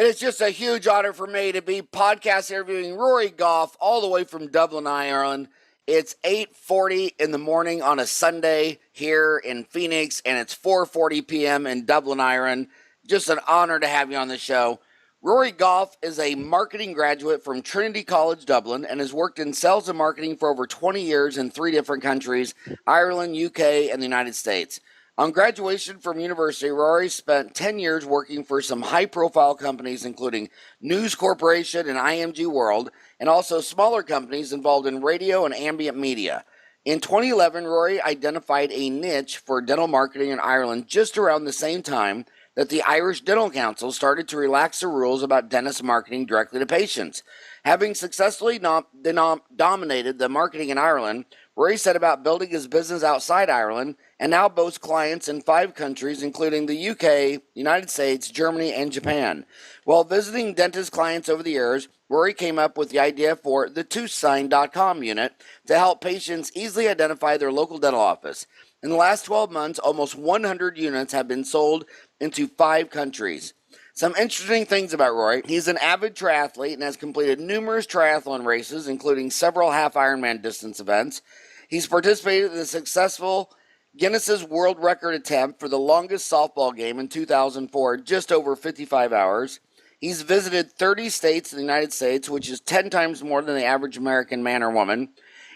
it's just a huge honor for me to be podcast interviewing Ruairi Gough all the way from Dublin, Ireland. It's 8:40 in the morning on a Sunday here in Phoenix, and it's 4:40 p.m. in Dublin, Ireland. Just an honor to have you on the show. Ruairi Gough is a marketing graduate from Trinity College Dublin and has worked in sales and marketing for over 20 years in 3 different countries, Ireland, UK, and the United States. On graduation from university, Ruairi spent 10 years working for some high-profile companies, including News Corporation and IMG World, and also smaller companies involved in radio and ambient media. In 2011, Ruairi identified a niche for dental marketing in Ireland just around the same time that the Irish Dental Council started to relax the rules about dentist marketing directly to patients. Having successfully dominated the marketing in Ireland, Ruairi set about building his business outside Ireland and now boasts clients in 5 countries, including the UK, United States, Germany, and Japan. While visiting dentist clients over the years, Ruairi came up with the idea for the ToothSign.com unit to help patients easily identify their local dental office. In the last 12 months, almost 100 units have been sold into 5 countries. Some interesting things about Ruairi: he's an avid triathlete and has completed numerous triathlon races, including several half Ironman distance events. He's participated in the successful Guinness's World Record attempt for the longest softball game in 2004, just over 55 hours. He's visited 30 states in the United States, which is 10 times more than the average American man or woman.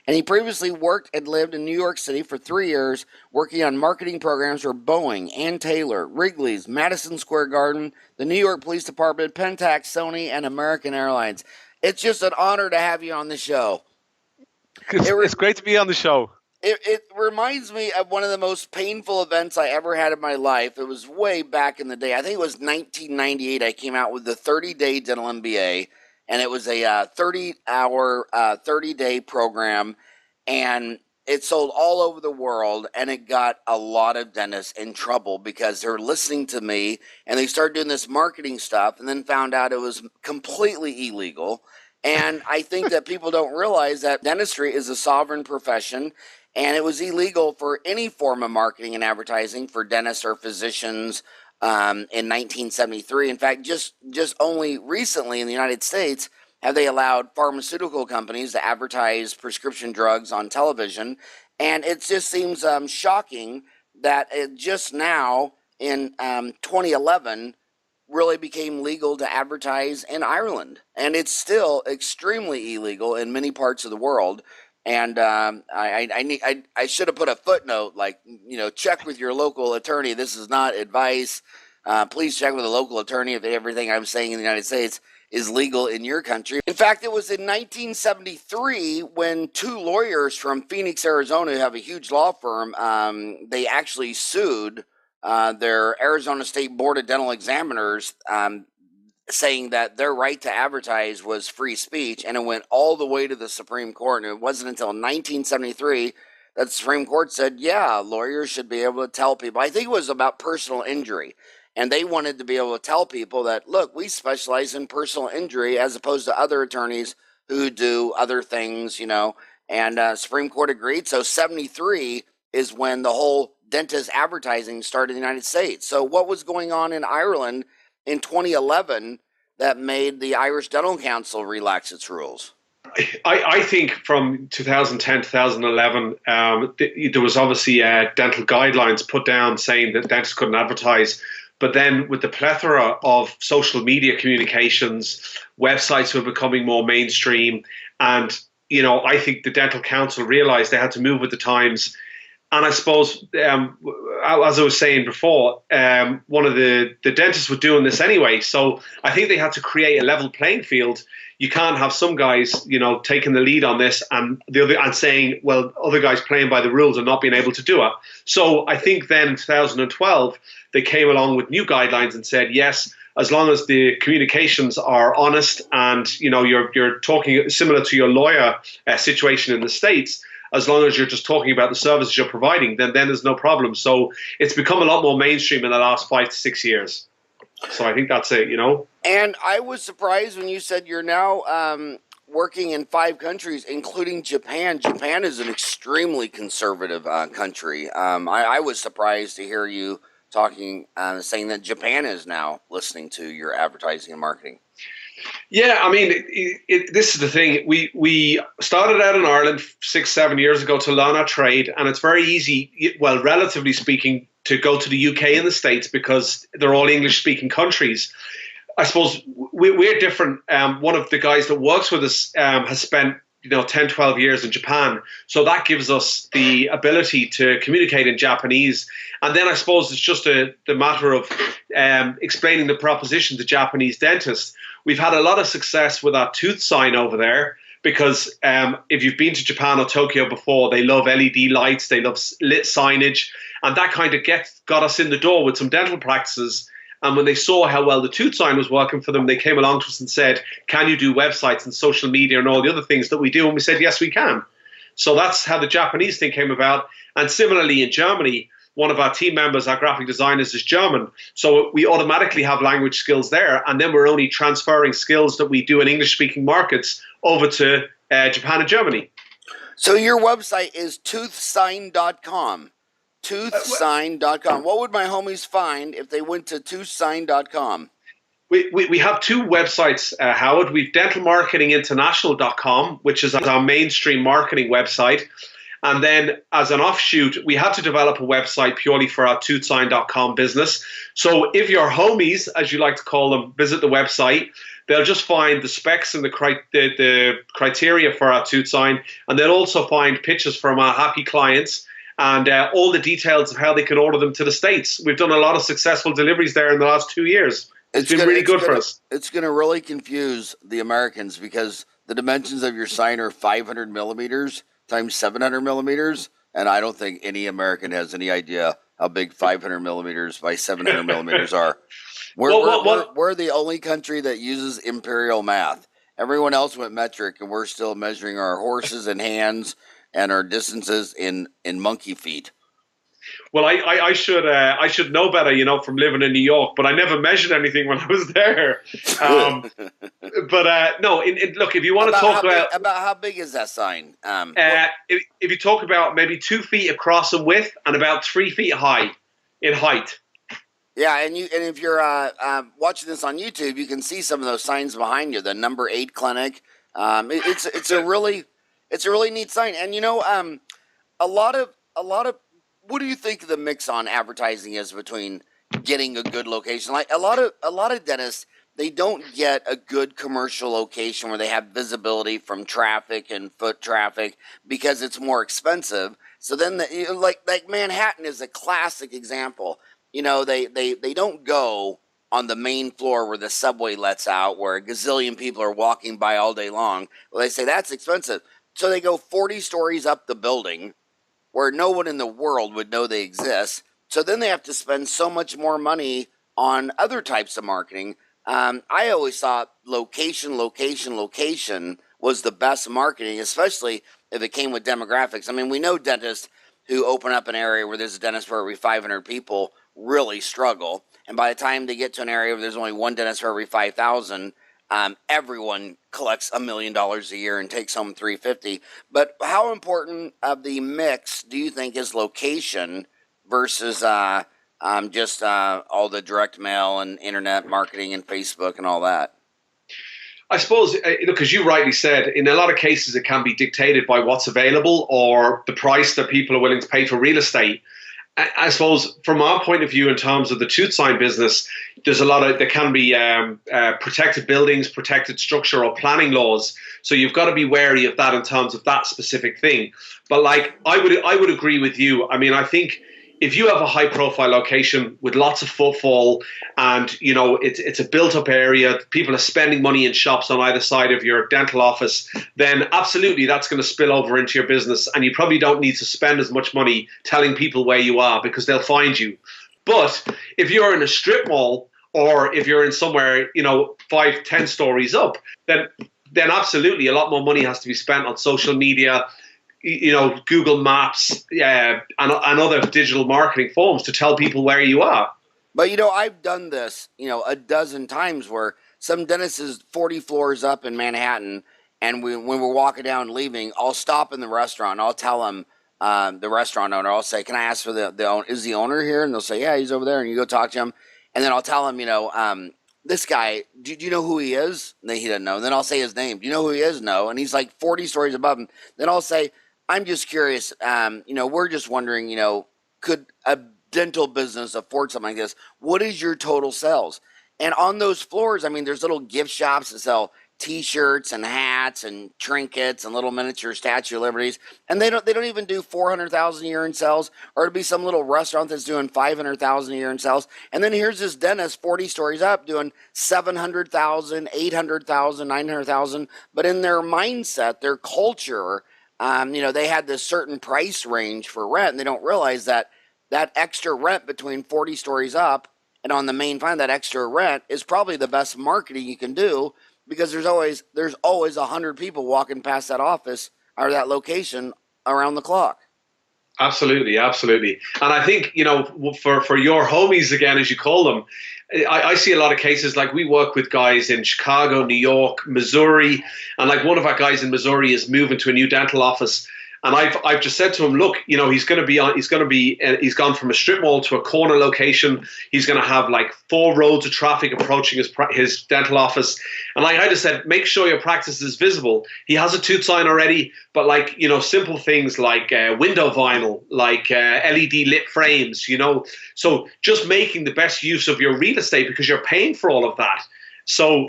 And he previously worked and lived in New York City for 3 years, working on marketing programs for Boeing, Ann Taylor, Wrigley's, Madison Square Garden, the New York Police Department, Pentax, Sony, and American Airlines. It's just an honor to have you on the show. It's great to be on the show. It reminds me of one of the most painful events I ever had in my life. It was way back in the day. I think it was 1998. I came out with the 30-day dental MBA, and it was a 30-hour, 30-day program, and it sold all over the world, and it got a lot of dentists in trouble because they're listening to me, and they started doing this marketing stuff, and then found out it was completely illegal. And I think that people don't realize that dentistry is a sovereign profession, and it was illegal for any form of marketing and advertising for dentists or physicians in 1973. In fact, just only recently in the United States have they allowed pharmaceutical companies to advertise prescription drugs on television. And it just seems shocking that it just now in 2011 really became legal to advertise in Ireland. And it's still extremely illegal in many parts of the world. And I should have put a footnote, like, check with your local attorney. This is not advice. Please check with a local attorney if everything I'm saying in the United States is legal in your country. In fact, it was in 1973 when 2 lawyers from Phoenix, Arizona, who have a huge law firm, they actually sued their Arizona State Board of Dental Examiners, saying that their right to advertise was free speech, and it went all the way to the Supreme Court. And it wasn't until 1973 that the Supreme Court said, yeah, lawyers should be able to tell people. I think it was about personal injury, and they wanted to be able to tell people that, look, we specialize in personal injury as opposed to other attorneys who do other things, and Supreme Court agreed. So 73 is when the whole dentist advertising started in the United States. So what was going on in Ireland in 2011 that made the Irish Dental Council relax its rules? I think from 2010, 2011, there was obviously dental guidelines put down saying that dentists couldn't advertise. But then with the plethora of social media communications, websites were becoming more mainstream. And, I think the Dental Council realized they had to move with the times. And I suppose, as I was saying before, one of the dentists were doing this anyway. So I think they had to create a level playing field. You can't have some guys, taking the lead on this and saying, well, other guys playing by the rules and not being able to do it. So I think then in 2012, they came along with new guidelines and said, yes, as long as the communications are honest and, you're talking similar to your lawyer situation in the States, as long as you're just talking about the services you're providing, then there's no problem. So it's become a lot more mainstream in the last 5 to 6 years. So I think that's it, And I was surprised when you said you're now working in 5 countries, including Japan. Japan is an extremely conservative country. I was surprised to hear you talking, saying that Japan is now listening to your advertising and marketing. Yeah, I mean, this is the thing. We started out in Ireland 6-7 years ago to learn our trade, and it's very easy, well, relatively speaking, to go to the UK and the States because they're all English-speaking countries. I suppose we're different. One of the guys that works with us has spent 10, 12 years in Japan. So that gives us the ability to communicate in Japanese. And then I suppose it's just the matter of explaining the proposition to Japanese dentists. We've had a lot of success with our tooth sign over there because if you've been to Japan or Tokyo before, they love LED lights, they love lit signage. And that kind of got us in the door with some dental practices. And when they saw how well the tooth sign was working for them, they came along to us and said, can you do websites and social media and all the other things that we do? And we said, yes, we can. So that's how the Japanese thing came about. And similarly in Germany, one of our team members, our graphic designers, is German. So we automatically have language skills there. And then we're only transferring skills that we do in English-speaking markets over to Japan and Germany. So your website is toothsign.com. Toothsign.com. What would my homies find if they went to toothsign.com? We have two websites, Howard. We've dentalmarketinginternational.com, which is our mainstream marketing website. And then as an offshoot, we had to develop a website purely for our toothsign.com business. So if your homies, as you like to call them, visit the website, they'll just find the specs and the criteria for our tooth sign. And they'll also find pictures from our happy clients and all the details of how they can order them to the States. We've done a lot of successful deliveries there in the last 2 years. It's been really good for us. It's going to really confuse the Americans because the dimensions of your sign are 500 millimeters times 700 millimeters, and I don't think any American has any idea how big 500 millimeters by 700 millimeters are. We're the only country that uses imperial math. Everyone else went metric, and we're still measuring our horses and hands and our distances in monkey feet. Well, I should know better, from living in New York, but I never measured anything when I was there. But no, look, if you want to talk about how big is that sign? If you talk about maybe 2 feet across in width and about 3 feet high in height. Yeah, and if you're watching this on YouTube, you can see some of those signs behind you. The number 8 clinic. It's a really neat sign, and a lot of. What do you think the mix on advertising is between getting a good location? Like a lot of dentists, they don't get a good commercial location where they have visibility from traffic and foot traffic because it's more expensive. So then, like Manhattan is a classic example. They don't go on the main floor where the subway lets out, where a gazillion people are walking by all day long. Well, they say that's expensive, so they go 40 stories up the building, where no one in the world would know they exist. So then they have to spend so much more money on other types of marketing. I always thought location was the best marketing, especially if it came with demographics. I mean, we know dentists who open up an area where there's a dentist for every 500 people really struggle. And by the time they get to an area where there's only one dentist for every 5,000, everyone collects $1 million a year and takes home $350. But how important of the mix do you think is location versus just all the direct mail and internet marketing and Facebook and all that? I suppose, look, as you rightly said, in a lot of cases it can be dictated by what's available or the price that people are willing to pay for real estate. I suppose from our point of view, in terms of the tooth sign business, there can be protected buildings, protected structure, or planning laws. So you've got to be wary of that in terms of that specific thing. But I would agree with you. I mean, I think if you have a high profile location with lots of footfall and, it's a built up area, people are spending money in shops on either side of your dental office, then absolutely that's going to spill over into your business. And you probably don't need to spend as much money telling people where you are because they'll find you. But if you're in a strip mall or if you're in somewhere, 5-10 stories up, then absolutely a lot more money has to be spent on social media, Google Maps, and other digital marketing forms to tell people where you are. But, I've done this, a dozen times where some dentist is 40 floors up in Manhattan, and when we're walking down and leaving, I'll stop in the restaurant and I'll tell them, the restaurant owner, I'll say, "Can I ask for the owner? Is the owner here?" And they'll say, "Yeah, he's over there." And you go talk to him, and then I'll tell him, this guy, do you know who he is? And he doesn't know. And then I'll say his name. Do you know who he is? No. And he's like 40 stories above him. Then I'll say, "I'm just curious. We're just wondering, could a dental business afford something like this? What is your total sales?" And on those floors, there's little gift shops that sell T-shirts and hats and trinkets and little miniature Statue of Liberties, and they don't even do 400,000 a year in sales, or it'll be some little restaurant that's doing 500,000 a year in sales, and then here's this dentist 40 stories up doing 700,000, 800,000, 900,000, but in their mindset, their culture, they had this certain price range for rent, and they don't realize that extra rent between 40 stories up and on the main fine, that extra rent is probably the best marketing you can do, because there's always 100 people walking past that office or that location around the clock. Absolutely. And I think, for your homies, again, as you call them, I see a lot of cases, like we work with guys in Chicago, New York, Missouri, and like one of our guys in Missouri is moving to a new dental office. And I've just said to him, look, he's gone from a strip mall to a corner location. He's going to have like 4 roads of traffic approaching his dental office. And like I just said, make sure your practice is visible. He has a tooth sign already, but like, simple things like window vinyl, like LED lit frames, So just making the best use of your real estate, because you're paying for all of that. So,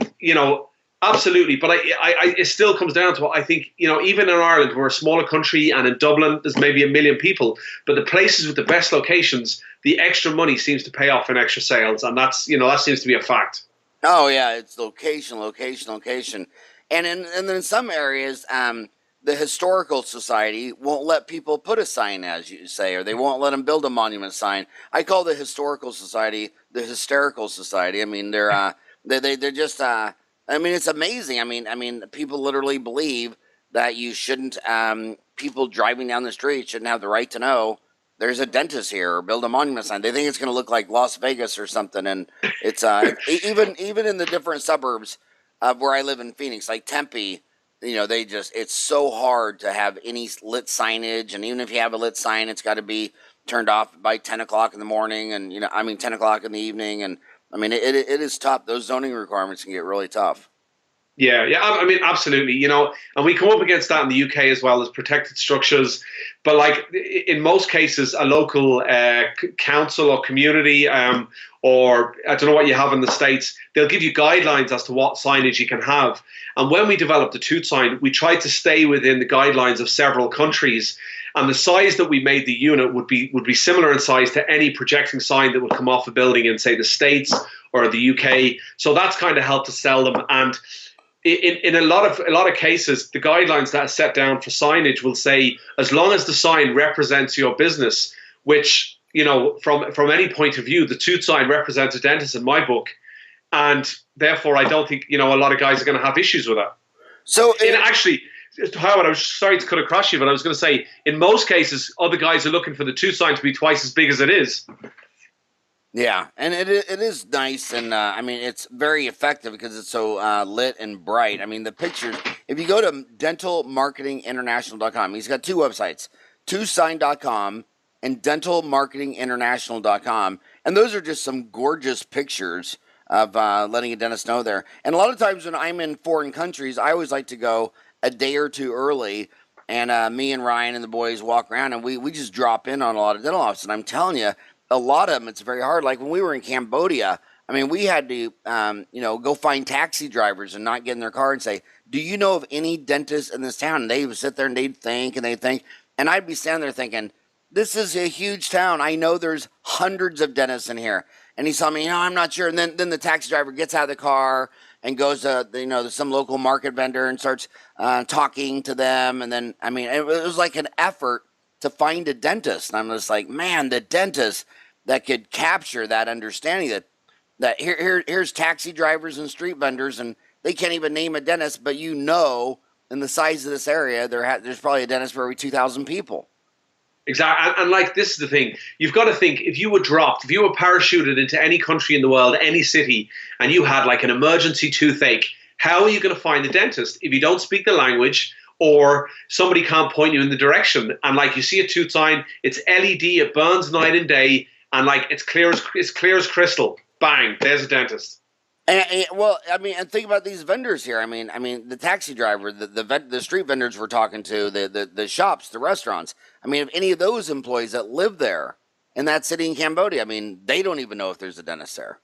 absolutely, but it still comes down to, I think, even in Ireland, we're a smaller country, and in Dublin, there's maybe 1 million people, but the places with the best locations, the extra money seems to pay off in extra sales, and that seems to be a fact. Oh yeah, it's location, and in some areas, the historical society won't let people put a sign, as you say, or they won't let them build a monument sign. I call the historical society the hysterical society. They're just. It's amazing. People literally believe that you shouldn't, people driving down the street shouldn't have the right to know there's a dentist here, or build a monument sign. They think it's going to look like Las Vegas or something. And it's, even in the different suburbs where I live in Phoenix, like Tempe, it's so hard to have any lit signage. And even if you have a lit sign, it's got to be turned off by 10 o'clock in the morning and, 10 o'clock in the evening. And, it is tough. Those zoning requirements can get really tough. Yeah, absolutely. And we come up against that in the UK as well, as protected structures. But like in most cases, a local council or community, or I don't know what you have in the States, they'll give you guidelines as to what signage you can have. And when we developed the tooth sign, we tried to stay within the guidelines of several countries. And the size that we made the unit would be similar in size to any projecting sign that would come off a building in, say, the States or the UK. So that's kind of helped to sell them. And in a lot of cases, the guidelines that are set down for signage will say, as long as the sign represents your business, which, from any point of view, the tooth sign represents a dentist in my book. And therefore, I don't think, a lot of guys are going to have issues with that. So Howard, I was sorry to cut across you, but I was going to say, in most cases, other guys are looking for the tooth sign to be twice as big as it is. Yeah, and it is nice, and it's very effective because it's so lit and bright. The pictures, if you go to dentalmarketinginternational.com, he's got 2 websites, toothsign.com and dentalmarketinginternational.com, and those are just some gorgeous pictures of letting a dentist know there. And a lot of times when I'm in foreign countries, I always like to go a day or two early, and me and Ryan and the boys walk around, and we just drop in on a lot of dental offices. And I'm telling you, a lot of them, it's very hard. Like when we were in Cambodia, we had to, go find taxi drivers and not get in their car and say, "Do you know of any dentists in this town?" And they would sit there and they'd think, and I'd be standing there thinking, this is a huge town. I know there's hundreds of dentists in here. And he's telling me, I'm not sure. And then the taxi driver gets out of the car and goes to, some local market vendor and starts talking to them. And then, it was like an effort to find a dentist. And I'm just like, man, the dentist that could capture that understanding that here's taxi drivers and street vendors, and they can't even name a dentist, but in the size of this area, there's probably a dentist for every 2,000 people. Exactly. And like, this is the thing. You've got to think, if you were parachuted into any country in the world, any city, and you had like an emergency toothache, how are you going to find a dentist if you don't speak the language, or somebody can't point you in the direction. And like you see a tooth sign, it's LED, it burns night and day, and like it's clear as crystal. Bang, there's a dentist. Well, I mean, and think about these vendors here. I mean, the taxi driver, the street vendors we're talking to, the shops, the restaurants. I mean, if any of those employees that live there in that city in Cambodia, I mean, they don't even know if there's a dentist there.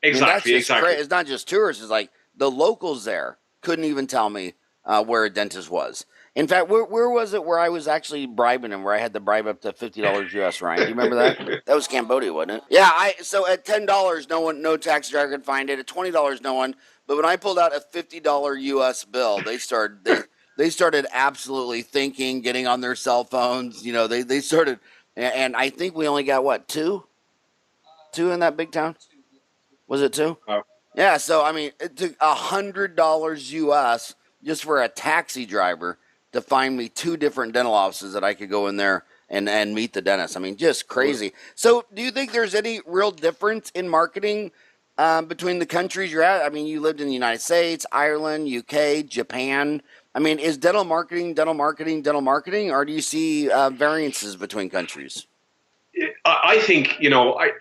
Exactly, exactly. It's not just tourists. It's like the locals there couldn't even tell me where a dentist was. In fact, where was it where I was actually bribing him, where I had to bribe up to $50 US, Ryan? Do you remember that? That was Cambodia, wasn't it? Yeah, so at $10, no taxi driver could find it. At $20, no one. But when I pulled out a $50 US bill, they started absolutely thinking, getting on their cell phones. You know, they started, and I think we only got, what, two in that big town? Was it two? Oh. Yeah, so, I mean, it took $100 US just for a taxi driver to find me two different dental offices that I could go in there and meet the dentist. I mean, just crazy. So do you think there's any real difference in marketing between the countries you're at? I mean, you lived in the United States, Ireland, UK, Japan. I mean, is dental marketing, or do you see variances between countries? I think,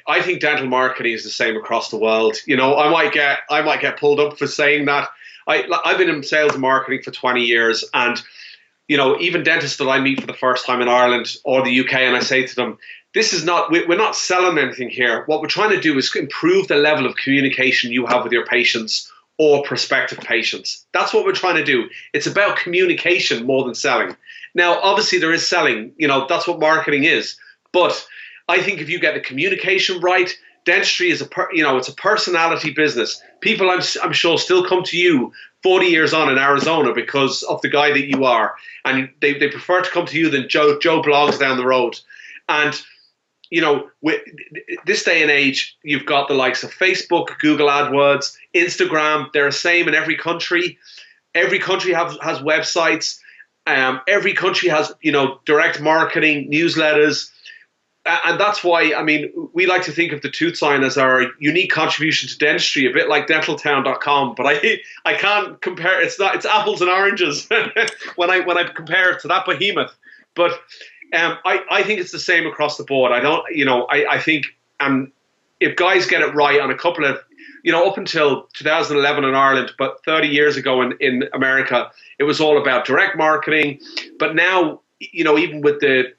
I think dental marketing is the same across the world. I might get pulled up for saying that. I've been in sales and marketing for 20 years, and even dentists that I meet for the first time in Ireland or the UK, and I say to them, we're not selling anything here. What we're trying to do is improve the level of communication you have with your patients or prospective patients. That's what we're trying to do. It's about communication more than selling. Now, obviously there is selling, that's what marketing is. But I think if you get the communication right, dentistry is it's a personality business. People, I'm sure, still come to you 40 years on in Arizona because of the guy that you are, and they prefer to come to you than Joe Blogs down the road. And with this day and age, you've got the likes of Facebook, Google AdWords, Instagram. They're the same in every country. Every country has websites. Every country has direct marketing, newsletters. And that's why, we like to think of the tooth sign as our unique contribution to dentistry, a bit like dentaltown.com, but I can't compare. It's apples and oranges when I compare it to that behemoth. But I think it's the same across the board. I think if guys get it right on a couple of, up until 2011 in Ireland, but 30 years ago in America, it was all about direct marketing. But now, even with the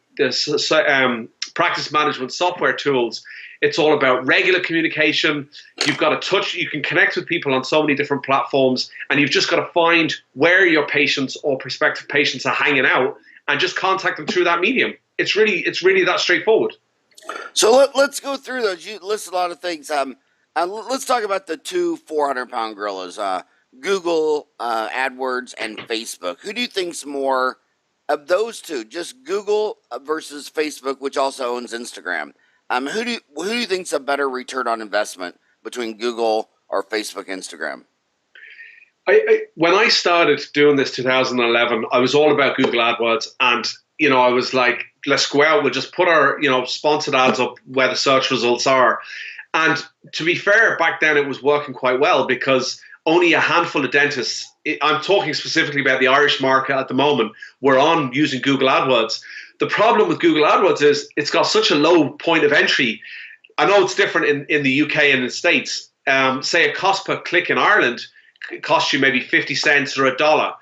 practice management software tools, it's all about regular communication. You've got to you can connect with people on so many different platforms, and you've just got to find where your patients or prospective patients are hanging out and just contact them through that medium. It's really that straightforward. So let's go through those. You listed a lot of things. Let's talk about the two 400-pound gorillas, Google, AdWords, and Facebook. Who do you think's more of those two? Just Google versus Facebook, which also owns Instagram. Who do you think's a better return on investment between Google or Facebook, Instagram? When I started doing this 2011, I was all about Google AdWords, and I was like, let's go out, we'll just put our sponsored ads up where the search results are. And to be fair, back then it was working quite well because only a handful of dentists, I'm talking specifically about the Irish market at the moment, were on using Google AdWords. The problem with Google AdWords is it's got such a low point of entry. I know it's different in the UK and in the States. Say a cost per click in Ireland costs you maybe 50 cents or $1.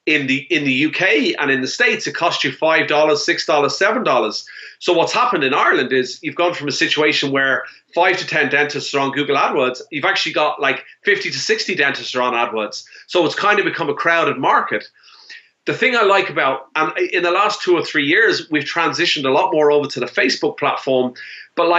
In the UK and in the States, it costs you $5, $6, $7. So what's happened in Ireland is you've gone from a situation where 5 to 10 dentists are on Google AdWords. You've actually got like 50 to 60 dentists are on AdWords. So it's kind of become a crowded market. The thing I like about, and in the last 2 or 3 years, we've transitioned a lot more over to the Facebook platform. But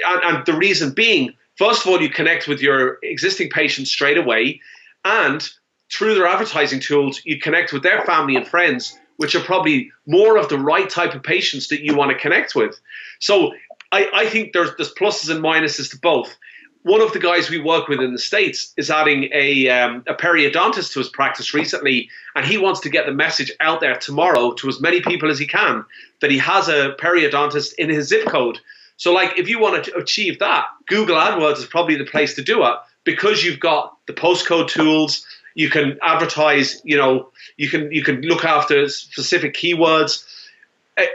and the reason being, first of all, you connect with your existing patients straight away, and through their advertising tools, you connect with their family and friends, which are probably more of the right type of patients that you want to connect with. So I think there's pluses and minuses to both. One of the guys we work with in the States is adding a periodontist to his practice recently, and he wants to get the message out there tomorrow to as many people as he can that he has a periodontist in his zip code. So if you want to achieve that, Google AdWords is probably the place to do it because you've got the postcode tools. You can advertise. You can look after specific keywords.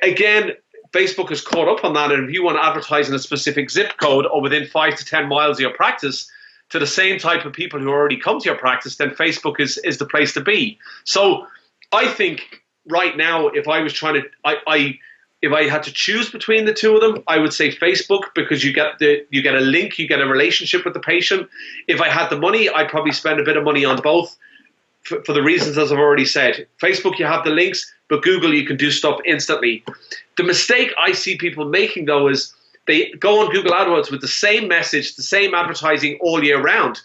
Again, Facebook is caught up on that, and if you want to advertise in a specific zip code or within 5 to 10 miles of your practice to the same type of people who already come to your practice, then Facebook is the place to be. So I think right now, if I was trying to, if I had to choose between the two of them, I would say Facebook, because you get a link, you get a relationship with the patient. If I had the money, I'd probably spend a bit of money on both for the reasons as I've already said. Facebook, you have the links, but Google, you can do stuff instantly. The mistake I see people making, though, is they go on Google AdWords with the same message, the same advertising all year round.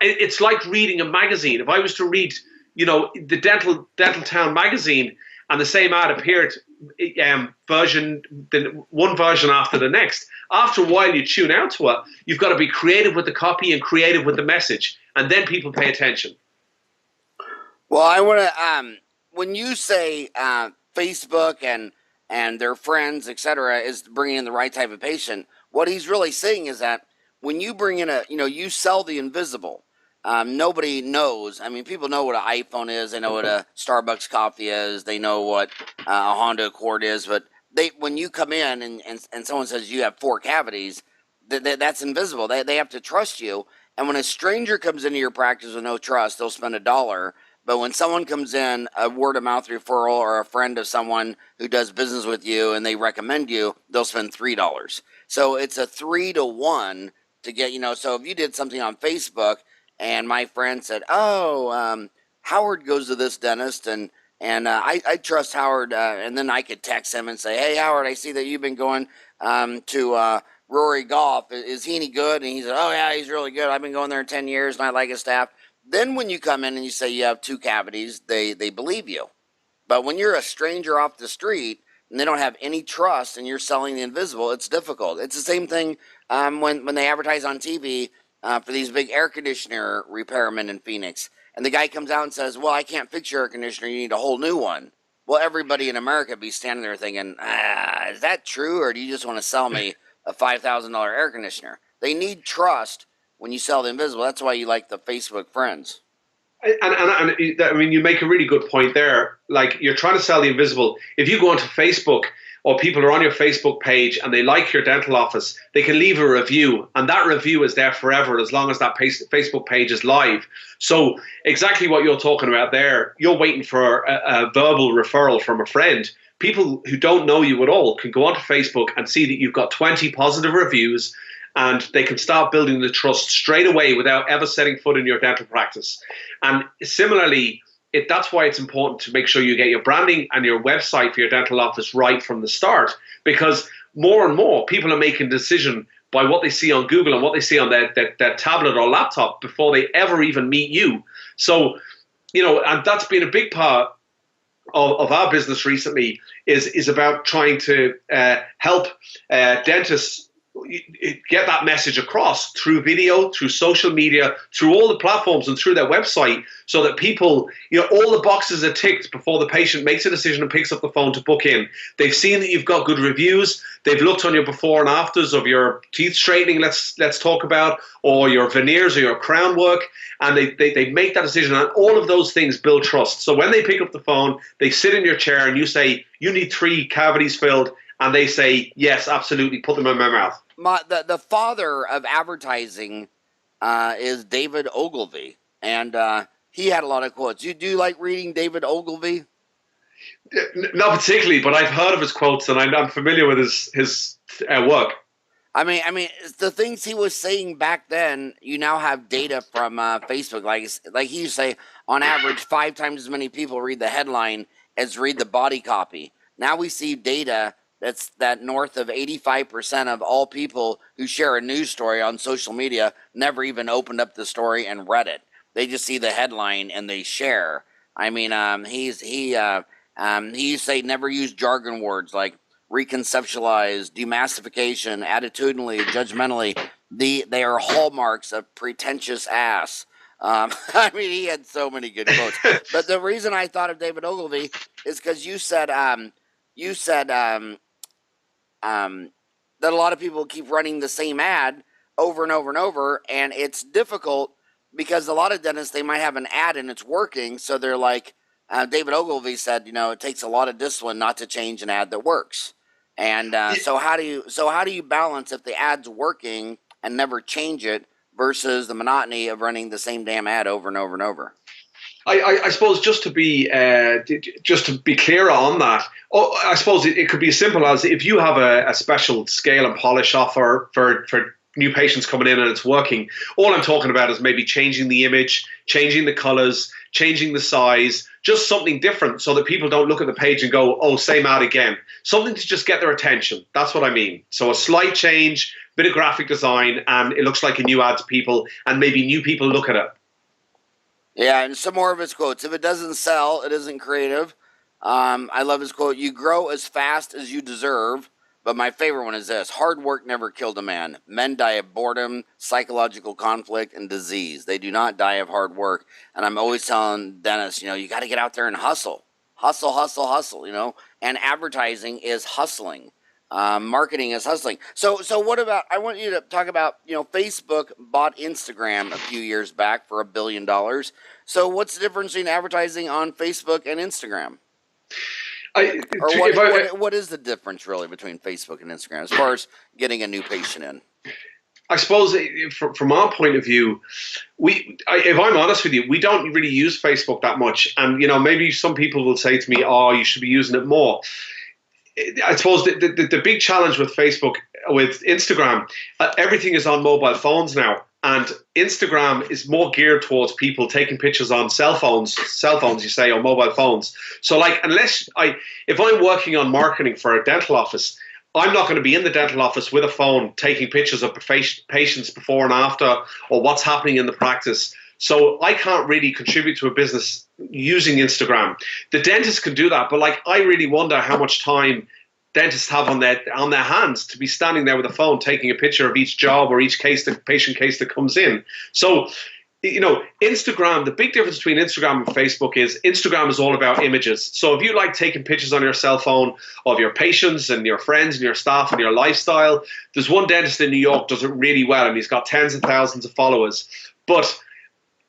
It's like reading a magazine. If I was to read, the Dental Town magazine, and the same ad appeared one version after the next, after a while you tune out to it. You've got to be creative with the copy and creative with the message, and then people pay attention. Well, I want to, when you say Facebook and their friends, etc., is bringing in the right type of patient, what he's really saying is that when you bring in you sell the invisible. Nobody knows. I mean, people know what an iPhone is. They know what a Starbucks coffee is. They know what a Honda Accord is. But when you come in and someone says you have 4 cavities, that's invisible. They have to trust you. And when a stranger comes into your practice with no trust, they'll spend $1. But when someone comes in, a word-of-mouth referral or a friend of someone who does business with you and they recommend you, they'll spend $3. So it's a 3 to 1 to get, so if you did something on Facebook and my friend said, Howard goes to this dentist and I trust Howard, and then I could text him and say, hey, Howard, I see that you've been going to Ruairi Gough. Is he any good? And he said, oh, yeah, he's really good. I've been going there 10 years and I like his staff. Then when you come in and you say you have 2 cavities, they believe you. But when you're a stranger off the street and they don't have any trust and you're selling the invisible, it's difficult. It's the same thing when they advertise on TV for these big air conditioner repairmen in Phoenix. And the guy comes out and says, well, I can't fix your air conditioner. You need a whole new one. Well, everybody in America would be standing there thinking, is that true? Or do you just want to sell me a $5,000 air conditioner? They need trust when you sell the invisible. That's why you like the Facebook friends. And I mean, you make a really good point there. Like, you're trying to sell the invisible. If you go onto Facebook, or people are on your Facebook page and they like your dental office, they can leave a review, and that review is there forever as long as that Facebook page is live. So exactly what you're talking about there, you're waiting for a verbal referral from a friend. People who don't know you at all can go onto Facebook and see that you've got 20 positive reviews, and they can start building the trust straight away without ever setting foot in your dental practice. And similarly, that's why it's important to make sure you get your branding and your website for your dental office right from the start, because more and more people are making a decision by what they see on Google and what they see on their tablet or laptop before they ever even meet you. So, and that's been a big part of our business recently is about trying to help dentists get that message across through video, through social media, through all the platforms and through their website, so that people, all the boxes are ticked before the patient makes a decision and picks up the phone to book in. They've seen that you've got good reviews. They've looked on your before and afters of your teeth straightening, let's talk about, or your veneers or your crown work, and they make that decision. And all of those things build trust. So when they pick up the phone, they sit in your chair and you say, you need 3 cavities filled, and they say, yes, absolutely, put them in my mouth. The father of advertising is David Ogilvy, and he had a lot of quotes. Do you like reading David Ogilvy? Not particularly, but I've heard of his quotes, and I'm familiar with his work. I mean, the things he was saying back then, you now have data from Facebook. Like he used to say, on average, 5 times as many people read the headline as read the body copy. Now we see data that north of 85% of all people who share a news story on social media never even opened up the story and read it. They just see the headline and they share. I mean, he used to say never use jargon words like reconceptualize, demassification, attitudinally, judgmentally. They are hallmarks of pretentious ass. I mean, he had so many good quotes. But the reason I thought of David Ogilvy is because you said that a lot of people keep running the same ad over and over and over, and it's difficult because a lot of dentists, they might have an ad and it's working, so they're like, David Ogilvy said, it takes a lot of discipline not to change an ad that works. And so how do you balance if the ad's working and never change it versus the monotony of running the same damn ad over and over and over? I suppose just to be clear on that, I suppose it could be as simple as if you have a special scale and polish offer for new patients coming in and it's working. All I'm talking about is maybe changing the image, changing the colors, changing the size, just something different so that people don't look at the page and go, oh, same ad again. Something to just get their attention. That's what I mean. So a slight change, bit of graphic design, and it looks like a new ad to people, and maybe new people look at it. Yeah, and some more of his quotes. If it doesn't sell, it isn't creative. I love his quote, you grow as fast as you deserve. But my favorite one is this: hard work never killed a man. Men die of boredom, psychological conflict, and disease. They do not die of hard work. And I'm always telling dentists, you got to get out there and hustle. Hustle, hustle, hustle, And advertising is hustling. Marketing is hustling. So what about, I want you to talk about, Facebook bought Instagram a few years back for $1 billion. So what's the difference between advertising on Facebook and Instagram? What is the difference really between Facebook and Instagram as far as getting a new patient in? I suppose from our point of view, if I'm honest with you, we don't really use Facebook that much. And, maybe some people will say to me, oh, you should be using it more. I suppose the big challenge with Facebook, with Instagram, everything is on mobile phones now. And Instagram is more geared towards people taking pictures on cell phones, you say, or mobile phones. So if I'm working on marketing for a dental office, I'm not going to be in the dental office with a phone taking pictures of patients before and after, or what's happening in the practice. So I can't really contribute to a business using Instagram. The dentist can do that, but I really wonder how much time dentists have on their hands to be standing there with a phone taking a picture of each job or each patient case that comes in. So, Instagram, the big difference between Instagram and Facebook is Instagram is all about images. So if you like taking pictures on your cell phone of your patients and your friends and your staff and your lifestyle, there's one dentist in New York does it really well, and he's got tens of thousands of followers. But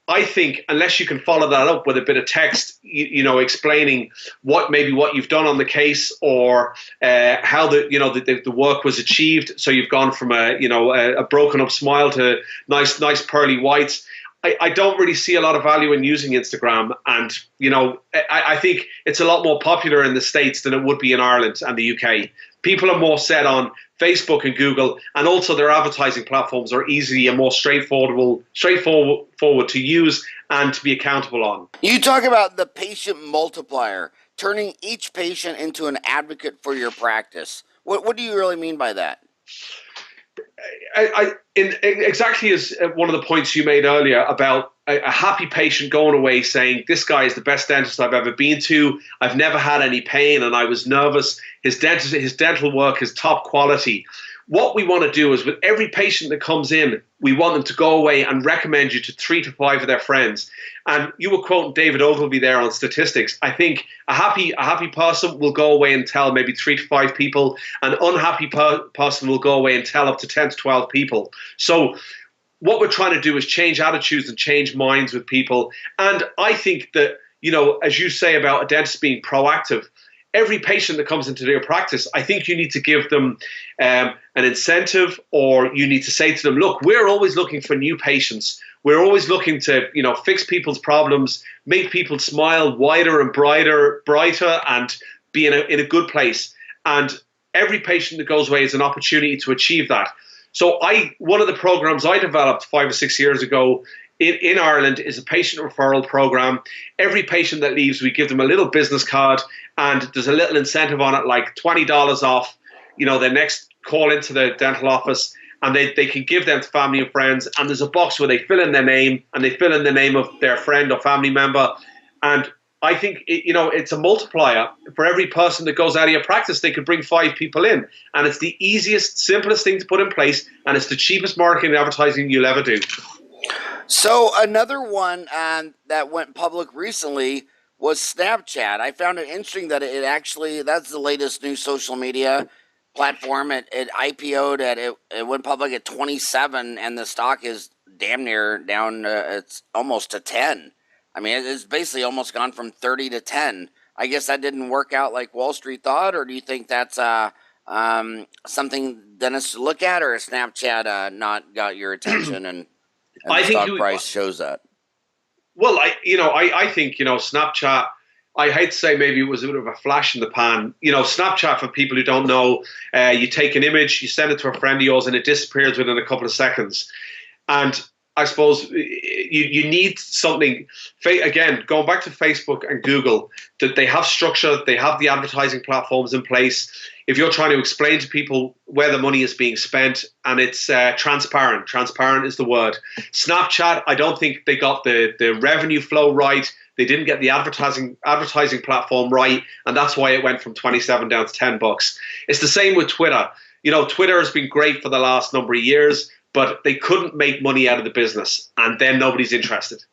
I think unless you can follow that up with a bit of text, explaining what you've done on the case, or how the work was achieved. So you've gone from a broken up smile to nice pearly whites. I don't really see a lot of value in using Instagram, and I think it's a lot more popular in the States than it would be in Ireland and the UK. People are more set on Facebook and Google, and also their advertising platforms are easy and more straightforward to use and to be accountable on. You talk about the patient multiplier, turning each patient into an advocate for your practice. What do you really mean by that? Exactly as one of the points you made earlier about a happy patient going away saying, this guy is the best dentist I've ever been to. I've never had any pain and I was nervous. His dental work is top quality. What we want to do is with every patient that comes in, we want them to go away and recommend you to 3 to 5 of their friends. And you were quoting David Ogilvy there on statistics. I think a happy person will go away and tell maybe 3 to 5 people. An unhappy person will go away and tell up to 10 to 12 people. So what we're trying to do is change attitudes and change minds with people. And I think that, as you say about a dentist being proactive, every patient that comes into their practice, I think you need to give them an incentive, or you need to say to them, look, we're always looking for new patients. We're always looking to, fix people's problems, make people smile wider and brighter, and be in a good place. And every patient that goes away is an opportunity to achieve that. So one of the programs I developed 5 or 6 years ago in Ireland is a patient referral program. Every patient that leaves, we give them a little business card, and there's a little incentive on it, like $20 off, their next call into the dental office, and they can give them to family and friends. And there's a box where they fill in their name, and they fill in the name of their friend or family member. And I think, it's a multiplier. For every person that goes out of your practice, they could bring 5 people in. And it's the easiest, simplest thing to put in place, and it's the cheapest marketing and advertising you'll ever do. So another one that went public recently was Snapchat. I found it interesting that that's the latest new social media platform. It IPO'd it went public at 27, and the stock is damn near down. It's almost to 10. I mean, it's basically almost gone from 30 to 10. I guess that didn't work out like Wall Street thought, or do you think that's something dentists to look at, or a Snapchat not got your attention and I the think stock price shows that? Well, I think, Snapchat, I hate to say maybe it was a bit of a flash in the pan. Snapchat, for people who don't know, you take an image, you send it to a friend of yours, and it disappears within a couple of seconds. And I suppose you need something, again, going back to Facebook and Google, that they have structure, they have the advertising platforms in place. If you're trying to explain to people where the money is being spent, and it's transparent is the word. Snapchat, I don't think they got the revenue flow right. They didn't get the advertising platform right, and that's why it went from 27 down to $10. It's the same with Twitter. Twitter has been great for the last number of years, but they couldn't make money out of the business, and then nobody's interested.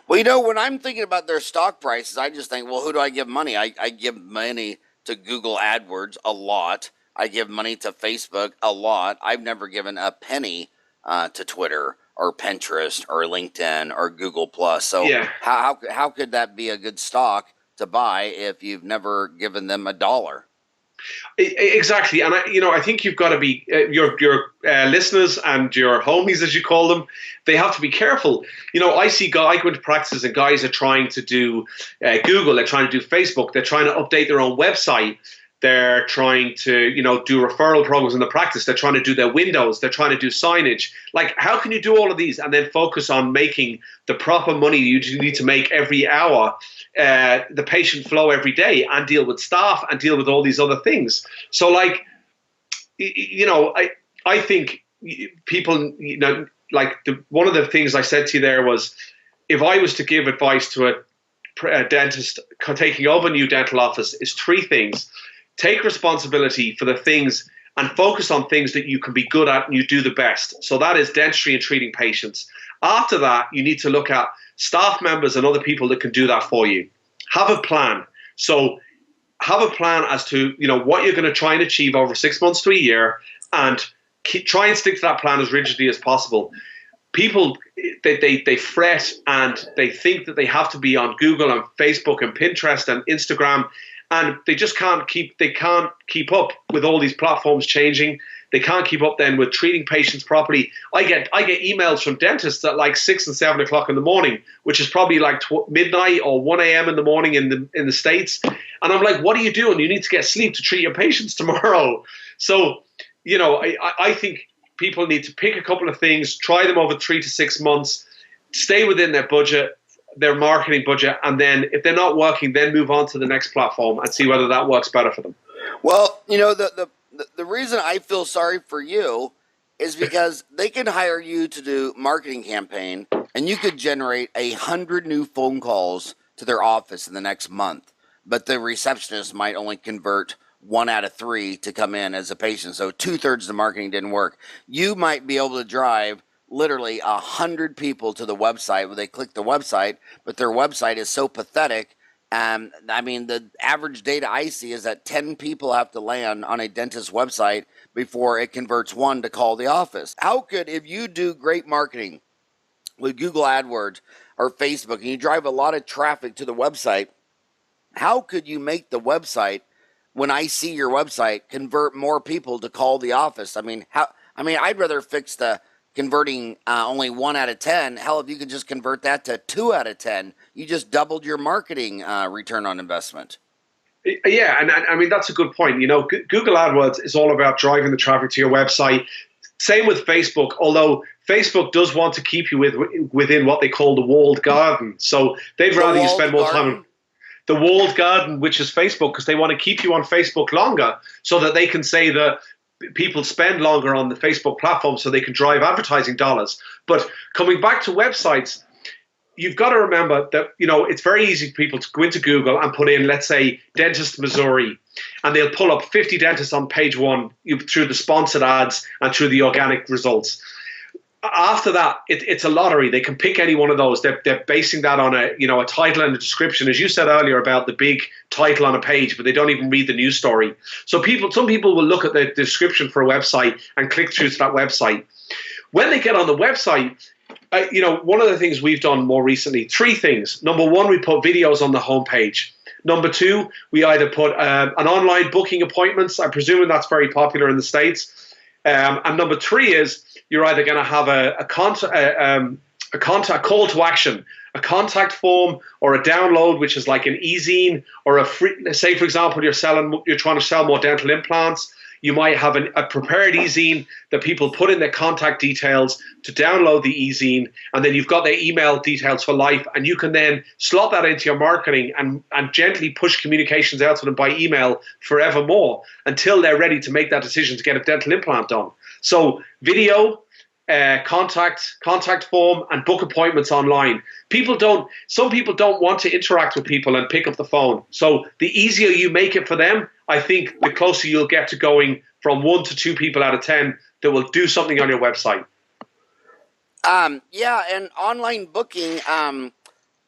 Well, when I'm thinking about their stock prices, I just think, well, who do I give money? I give money to Google AdWords a lot. I give money to Facebook a lot. I've never given a penny to Twitter or Pinterest or LinkedIn or Google Plus. So yeah. How could that be a good stock to buy if you've never given them $1? Exactly, and I think you've got to be your listeners and your homies, as you call them. They have to be careful. I go into practices and guys are trying to do Google, they're trying to do Facebook, they're trying to update their own website, they're trying to do referral programs in the practice, they're trying to do their windows, they're trying to do signage. Like, how can you do all of these and then focus on making the proper money you need to make every hour? The patient flow every day, and deal with staff and deal with all these other things. So I think people, one of the things I said to you there was, if I was to give advice to a dentist taking over a new dental office, is 3 things. Take responsibility for the things and focus on things that you can be good at and you do the best. So that is dentistry and treating patients. After that, you need to look at staff members and other people that can do that for you. Have a plan. So have a plan as to what you're going to try and achieve over 6 months to a year, and try and stick to that plan as rigidly as possible. People, they fret and they think that they have to be on Google and Facebook and Pinterest and Instagram, and they just can't keep up with all these platforms changing. They can't keep up then with treating patients properly. I get emails from dentists at like 6 and 7 o'clock in the morning, which is probably like midnight or 1 a.m. in the morning in the States. And I'm like, what are you doing? You need to get sleep to treat your patients tomorrow. So, I think people need to pick a couple of things, try them over 3 to 6 months, stay within their budget, their marketing budget, and then if they're not working, then move on to the next platform and see whether that works better for them. Well, the reason I feel sorry for you is because they can hire you to do marketing campaign, and you could generate 100 new phone calls to their office in the next month, but the receptionist might only convert 1 out of 3 to come in as a patient. So 2/3 of the marketing didn't work. You might be able to drive literally 100 people to the website where they click the website, but their website is so pathetic. The average data I see is that 10 people have to land on a dentist's website before it converts 1 to call the office. How could, if you do great marketing with Google AdWords or Facebook and you drive a lot of traffic to the website, how could you make the website, when I see your website, convert more people to call the office? I'd rather fix the converting only 1 out of 10. Hell, if you could just convert that to 2 out of 10, you just doubled your marketing return on investment. Yeah, and that's a good point. Google AdWords is all about driving the traffic to your website. Same with Facebook, although Facebook does want to keep you within what they call the walled garden. So they'd rather you spend more time on the walled garden, which is Facebook, because they want to keep you on Facebook longer so that they can say that people spend longer on the Facebook platform so they can drive advertising dollars. But coming back to websites, you've got to remember that, it's very easy for people to go into Google and put in, let's say, Dentist Missouri, and they'll pull up 50 dentists on page 1 through the sponsored ads and through the organic results. After that, it's a lottery. They can pick any one of those. They're basing that on a title and a description, as you said earlier about the big title on a page, but they don't even read the news story. So some people will look at the description for a website and click through to that website. When they get on the website, one of the things we've done more recently, three things. Number one, we put videos on the homepage. Number two, we either put an online booking appointments. I'm presuming that's very popular in the States. And number three is you're either going to have a contact call to action, a contact form, or a download, which is like an e-zine or a free. Say, for example, you're trying to sell more dental implants. You might have a prepared e-zine that people put in their contact details to download the e-zine, and then you've got their email details for life, and you can then slot that into your marketing and gently push communications out to them by email forevermore until they're ready to make that decision to get a dental implant done. So video, contact form, and book appointments online. Some people don't want to interact with people and pick up the phone. So the easier you make it for them, I think the closer you'll get to going from 1 to 2 people out of 10 that will do something on your website. Yeah, and online booking,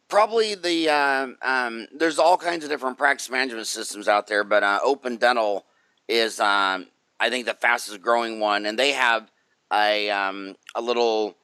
probably there's all kinds of different practice management systems out there, but Open Dental is, I think, the fastest growing one, and they have a little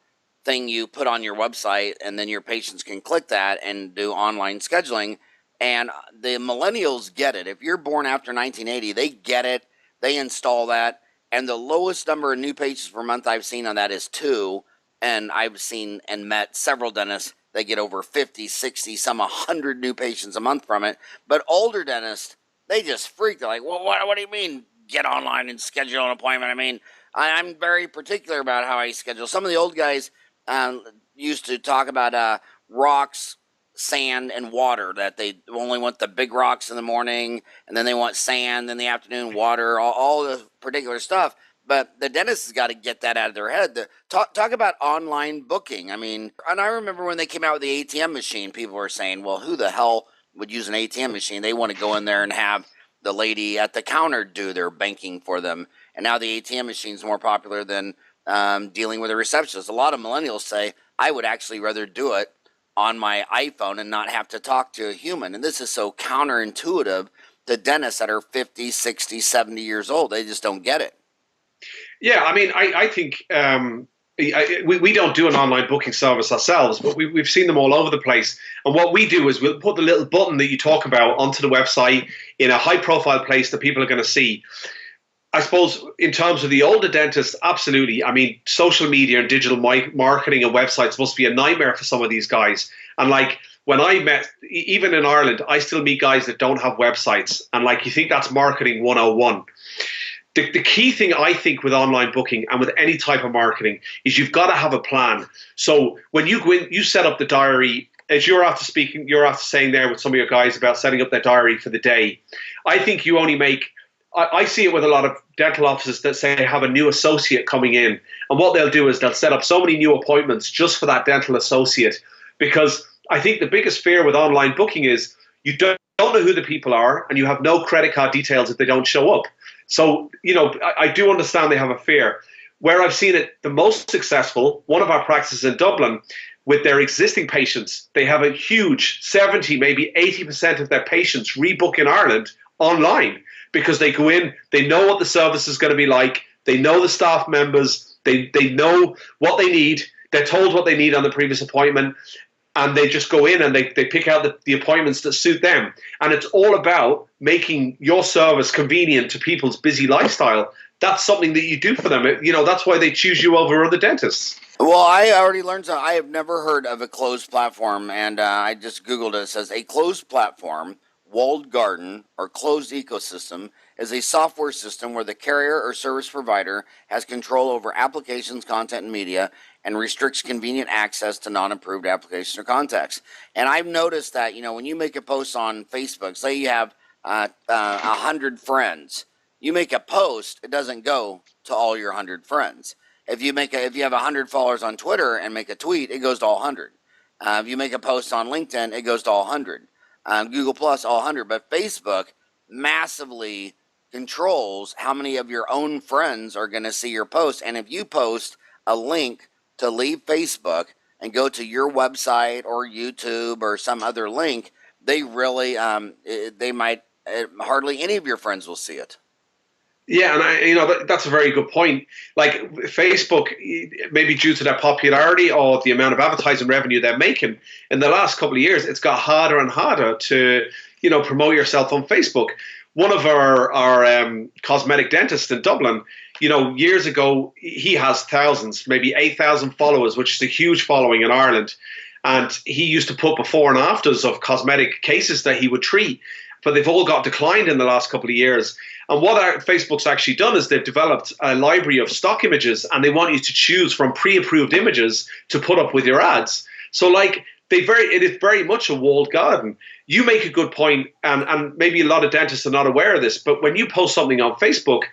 thing you put on your website, and then your patients can click that and do online scheduling. And the millennials get it. If you're born after 1980, they get it. They install that. And the lowest number of new patients per month I've seen on that is 2. And I've seen and met several dentists that get over 50, 60, some 100 new patients a month from it. But older dentists, they just freak. They're like, well, what do you mean get online and schedule an appointment? I mean, I'm very particular about how I schedule. Some of the old guys used to talk about rocks, sand, and water, that they only want the big rocks in the morning, and then they want sand in the afternoon, water, all the particular stuff. But the dentist has got to get that out of their head. Talk about online booking. I mean, and I remember when they came out with the ATM machine, people were saying, well, who the hell would use an ATM machine? They want to go in there and have the lady at the counter do their banking for them. And now the ATM machine is more popular than dealing with a receptionist. A lot of millennials say, I would actually rather do it on my iPhone and not have to talk to a human. And this is so counterintuitive to dentists that are 50, 60, 70 years old. They just don't get it. Yeah, I mean, I think we don't do an online booking service ourselves, but we've seen them all over the place. And what we do is we'll put the little button that you talk about onto the website in a high-profile place that people are going to see. I suppose in terms of the older dentists, absolutely. I mean, social media and digital marketing and websites must be a nightmare for some of these guys. And like when I met, even in Ireland, I still meet guys that don't have websites. And like, you think that's marketing 101. The key thing, I think, with online booking and with any type of marketing is you've got to have a plan. So when you go in, you set up the diary, as you're after saying there with some of your guys about setting up their diary for the day. I think you only make, I see it with a lot of dental offices that say they have a new associate coming in. And what they'll do is they'll set up so many new appointments just for that dental associate. Because I think the biggest fear with online booking is you don't know who the people are and you have no credit card details if they don't show up. So, I do understand they have a fear. Where I've seen it the most successful, one of our practices in Dublin, with their existing patients, they have a huge 70, maybe 80% of their patients rebook in Ireland online. Because they go in, they know what the service is going to be like, they know the staff members, they know what they need, they're told what they need on the previous appointment, and they just go in and they pick out the appointments that suit them. And it's all about making your service convenient to people's busy lifestyle. That's something that you do for them. That's why they choose you over other dentists. Well, I already learned something. I have never heard of a closed platform, and I just Googled it. It says a closed platform, walled garden, or closed ecosystem is a software system where the carrier or service provider has control over applications, content, and media, and restricts convenient access to non-approved applications or contacts. And I've noticed that, when you make a post on Facebook, say you have 100 friends, you make a post, it doesn't go to all your 100 friends. If you have 100 followers on Twitter and make a tweet, it goes to all 100. If you make a post on LinkedIn, it goes to all 100. Google Plus, all 100. But Facebook massively controls how many of your own friends are going to see your post. And if you post a link to leave Facebook and go to your website or YouTube or some other link, they really, hardly any of your friends will see it. Yeah, and that's a very good point. Like Facebook, maybe due to their popularity or the amount of advertising revenue they're making in the last couple of years, it's got harder and harder to promote yourself on Facebook. One of our cosmetic dentists in Dublin, years ago, he has thousands, maybe 8,000 followers, which is a huge following in Ireland. And he used to put before and afters of cosmetic cases that he would treat, but they've all got declined in the last couple of years. And what Facebook's actually done is they've developed a library of stock images, and they want you to choose from pre-approved images to put up with your ads. So like it is very much a walled garden. You make a good point, and maybe a lot of dentists are not aware of this, but when you post something on Facebook,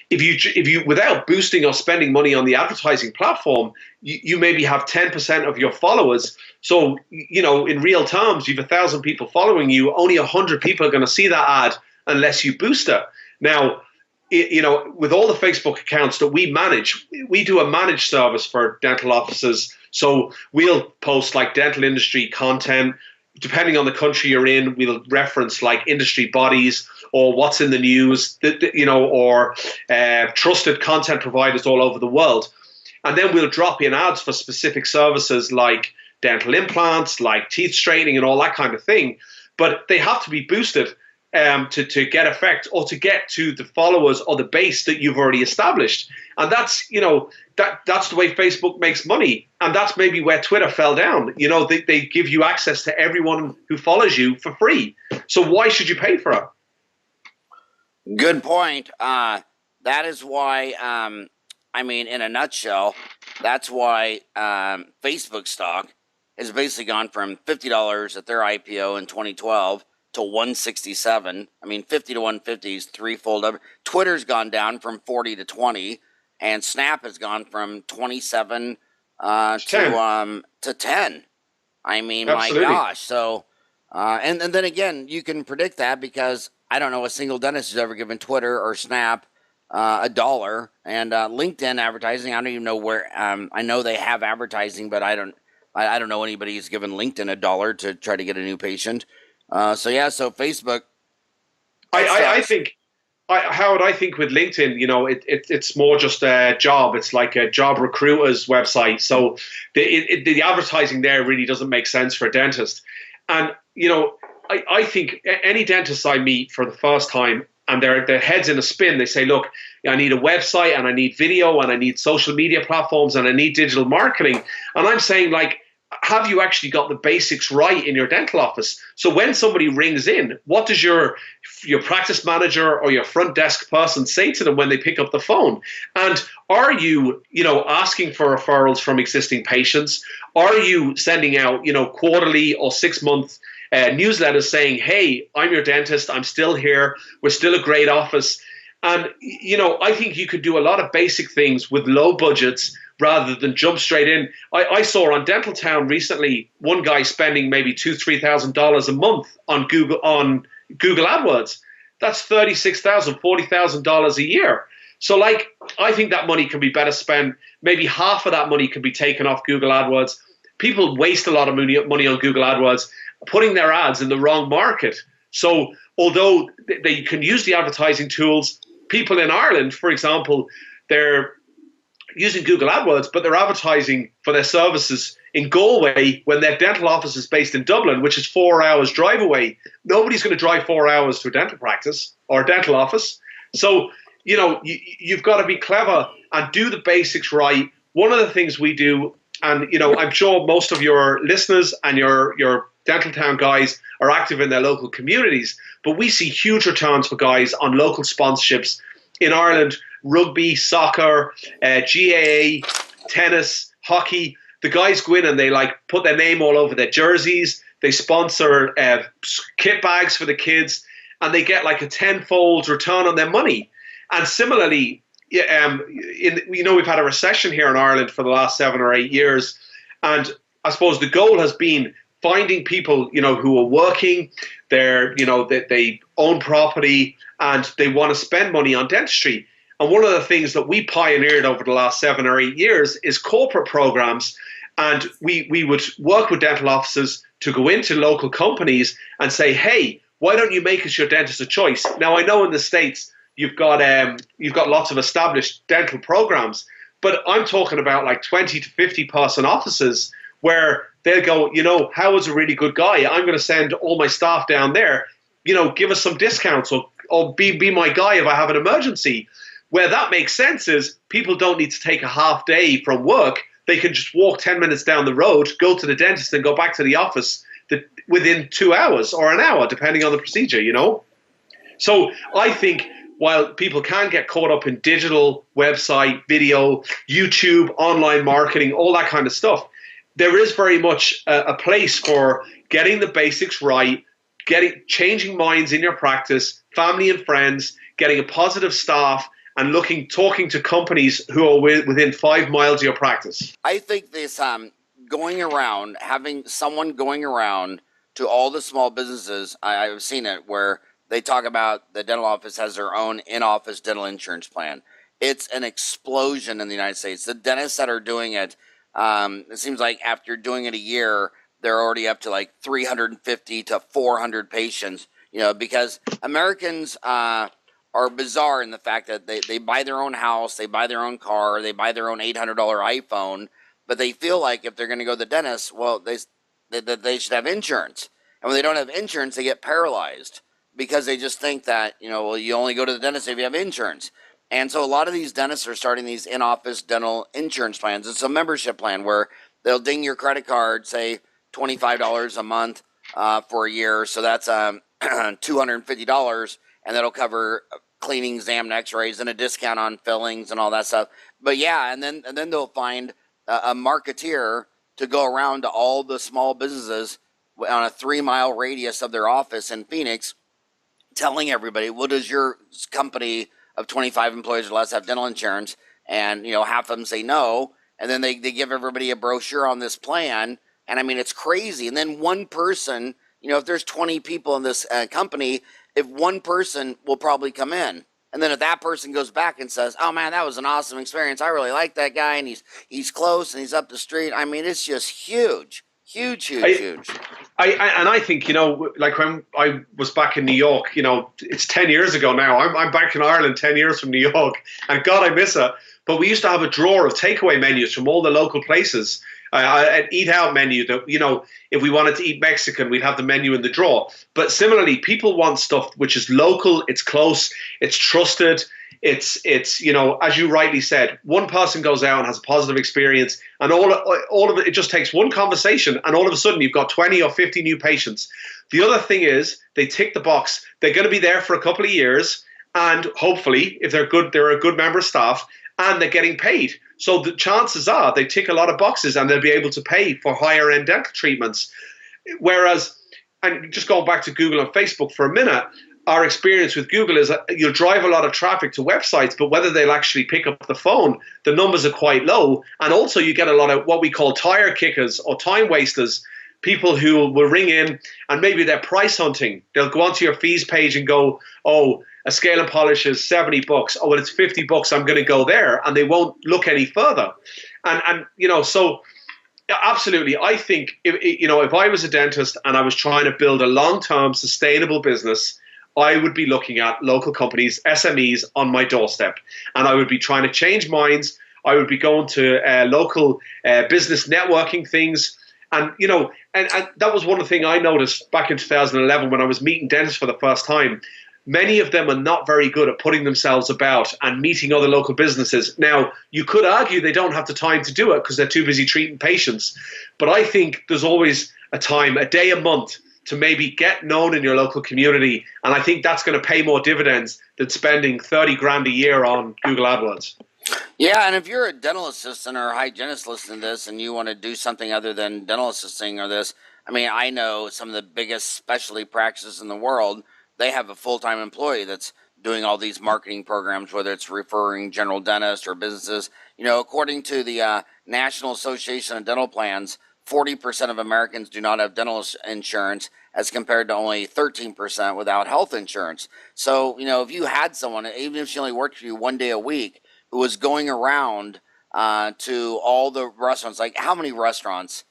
if you without boosting or spending money on the advertising platform, you maybe have 10% of your followers. So, in real terms, you have 1,000 people following you, only 100 people are going to see that ad unless you boost it. Now, with all the Facebook accounts that we manage, we do a managed service for dental offices. So we'll post like dental industry content. Depending on the country you're in, we'll reference like industry bodies or what's in the news, or trusted content providers all over the world. And then we'll drop in ads for specific services like dental implants, like teeth straightening and all that kind of thing. But they have to be boosted to get effect or to get to the followers or the base that you've already established. And that's, that's the way Facebook makes money. And that's maybe where Twitter fell down. They give you access to everyone who follows you for free. So why should you pay for it? Good point. That is why, in a nutshell, that's why Facebook stock has basically gone from $50 at their IPO in 2012 to 167. 50 to 150 is threefold up. Twitter's gone down from 40 to 20, and Snap has gone from 27 to 10. Absolutely. My gosh. So, and then again, you can predict that because I don't know a single dentist who's ever given Twitter or Snap $1. And LinkedIn advertising, I don't even know where. I know they have advertising, but I don't know anybody who's given LinkedIn $1 to try to get a new patient. So Facebook. I think with LinkedIn, it's more just a job. It's like a job recruiter's website. So the advertising there really doesn't make sense for a dentist. And I think any dentist I meet for the first time and their head's in a spin, they say, look, I need a website and I need video and I need social media platforms and I need digital marketing. And I'm saying, like, have you actually got the basics right in your dental office? So when somebody rings in, what does your practice manager or your front desk person say to them when they pick up the phone? And are you, asking for referrals from existing patients? Are you sending out, quarterly or 6-month newsletters saying, hey, I'm your dentist, I'm still here, we're still a great office? And, I think you could do a lot of basic things with low budgets rather than jump straight in. I saw on Dental Town recently one guy spending maybe $2,000-$3,000 a month on Google AdWords. That's $36,000, $40,000 a year. So, like, I think that money can be better spent. Maybe half of that money can be taken off Google AdWords. People waste a lot of money on Google AdWords, putting their ads in the wrong market. So, although they can use the advertising tools, people in Ireland, for example, they're using Google AdWords, but they're advertising for their services in Galway when their dental office is based in Dublin, which is 4 hours drive away. Nobody's going to drive 4 hours to a dental practice or a dental office. So, you've got to be clever and do the basics right. One of the things we do, and, I'm sure most of your listeners and your Dental Town guys are active in their local communities, but we see huge returns for guys on local sponsorships in Ireland. Rugby, soccer, GAA, tennis, hockey. The guys go in and they put their name all over their jerseys. They sponsor kit bags for the kids, and they get a tenfold return on their money. And similarly, we've had a recession here in Ireland for the last 7 or 8 years, and I suppose the goal has been finding people who are working. They own property and they want to spend money on dentistry. And one of the things that we pioneered over the last 7 or 8 years is corporate programs. And we would work with dental offices to go into local companies and say, hey, why don't you make us your dentist of choice? Now, I know in the States, you've got lots of established dental programs. But I'm talking about like 20 to 50 person offices where they'll go, Howard's a really good guy. I'm going to send all my staff down there. Give us some discounts or be my guy if I have an emergency. Where that makes sense is people don't need to take a half day from work. They can just walk 10 minutes down the road, go to the dentist and go back to the office within 2 hours or an hour, depending on the procedure, So I think while people can get caught up in digital, website, video, YouTube, online marketing, all that kind of stuff, there is very much a place for getting the basics right, changing minds in your practice, family and friends, getting a positive staff, and talking to companies who are within 5 miles of your practice. I think this going around, having someone going around to all the small businesses, I've seen it where they talk about the dental office has their own in-office dental insurance plan. It's an explosion in the United States. The dentists that are doing it, it seems like after doing it a year, they're already up to like 350 to 400 patients, because Americans are bizarre in the fact that they buy their own house, they buy their own car, they buy their own $800 iPhone, but they feel like if they're going to go to the dentist, well, they should have insurance. And when they don't have insurance, they get paralyzed because they just think that, you only go to the dentist if you have insurance. And so a lot of these dentists are starting these in-office dental insurance plans. It's a membership plan where they'll ding your credit card, say $25 a month for a year. So that's $250, and that'll cover cleaning, exam, and x-rays, and a discount on fillings and all that stuff. But yeah, and then they'll find a marketeer to go around to all the small businesses on a 3-mile radius of their office in Phoenix, telling everybody, well, does your company of 25 employees or less have dental insurance? And, half of them say no. And then they give everybody a brochure on this plan. And I mean, it's crazy. And then one person, if there's 20 people in this company, if one person will probably come in. And then if that person goes back and says, oh man, that was an awesome experience. I really like that guy. And he's close and he's up the street. I mean, it's just huge. Huge. I think, like when I was back in New York, it's 10 years ago now. I'm back in Ireland 10 years from New York, and God, I miss it. But we used to have a drawer of takeaway menus from all the local places, an eat out menu that, if we wanted to eat Mexican, we'd have the menu in the drawer. But similarly, people want stuff which is local, it's close, it's trusted. It's as you rightly said, one person goes out and has a positive experience, and all of it just takes one conversation, and all of a sudden you've got 20 or 50 new patients. The other thing is they tick the box. They're going to be there for a couple of years, and hopefully, if they're good, they're a good member of staff, and they're getting paid. So the chances are they tick a lot of boxes, and they'll be able to pay for higher end dental treatments. Whereas, and just going back to Google and Facebook for a minute, our experience with Google is that you'll drive a lot of traffic to websites, but whether they'll actually pick up the phone, the numbers are quite low. And also you get a lot of what we call tire kickers or time wasters, people who will ring in and maybe they're price hunting. They'll go onto your fees page and go, oh, a scale and polish is $70. Oh, well, it's $50. I'm going to go there. And they won't look any further. And so absolutely. I think, if I was a dentist and I was trying to build a long-term sustainable business, I would be looking at local companies, SMEs on my doorstep, and I would be trying to change minds. I would be going to local business networking things. And, and that was one of the things I noticed back in 2011 when I was meeting dentists for the first time. Many of them are not very good at putting themselves about and meeting other local businesses. Now, you could argue they don't have the time to do it because they're too busy treating patients. But I think there's always a time, a day, a month, to maybe get known in your local community. And I think that's going to pay more dividends than spending 30 grand a year on Google AdWords. Yeah, and if you're a dental assistant or a hygienist listening to this and you want to do something other than dental assisting or this, I mean, I know some of the biggest specialty practices in the world, they have a full-time employee that's doing all these marketing programs, whether it's referring general dentists or businesses. According to the National Association of Dental Plans, 40% of Americans do not have dental insurance as compared to only 13% without health insurance. So, if you had someone, even if she only worked for you one day a week, who was going around to all the restaurants, like how many restaurants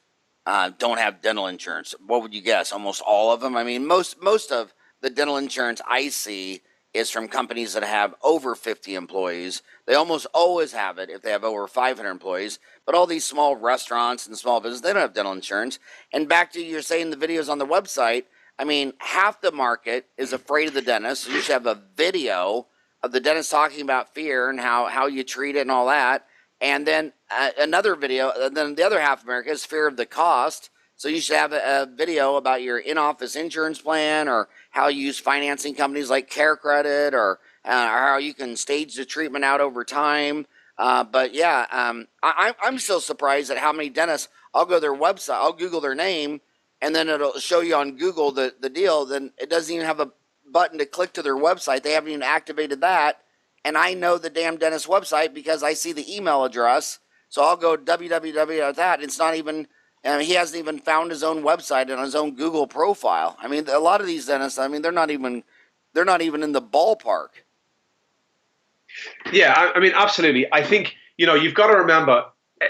don't have dental insurance? What would you guess? Almost all of them? I mean, most of the dental insurance I see is from companies that have over 50 employees. They almost always have it if they have over 500 employees. But all these small restaurants and small businesses, they don't have dental insurance. And back to you're saying the videos on the website, I mean, half the market is afraid of the dentist. So you should have a video of the dentist talking about fear and how you treat it and all that. And then another video, and then the other half of America is fear of the cost. So you should have a video about your in-office insurance plan, or how you use financing companies like Care Credit, or how you can stage the treatment out over time. But yeah, I'm still surprised at how many dentists, I'll go to their website, I'll Google their name, and then it'll show you on Google the deal. Then it doesn't even have a button to click to their website. They haven't even activated that. And I know the damn dentist website because I see the email address. So I'll go www.that. It's not even, he hasn't even found his own website and his own Google profile. I mean, a lot of these dentists, I mean, they're not even in the ballpark. Yeah, I mean, absolutely. I think, you've got to remember,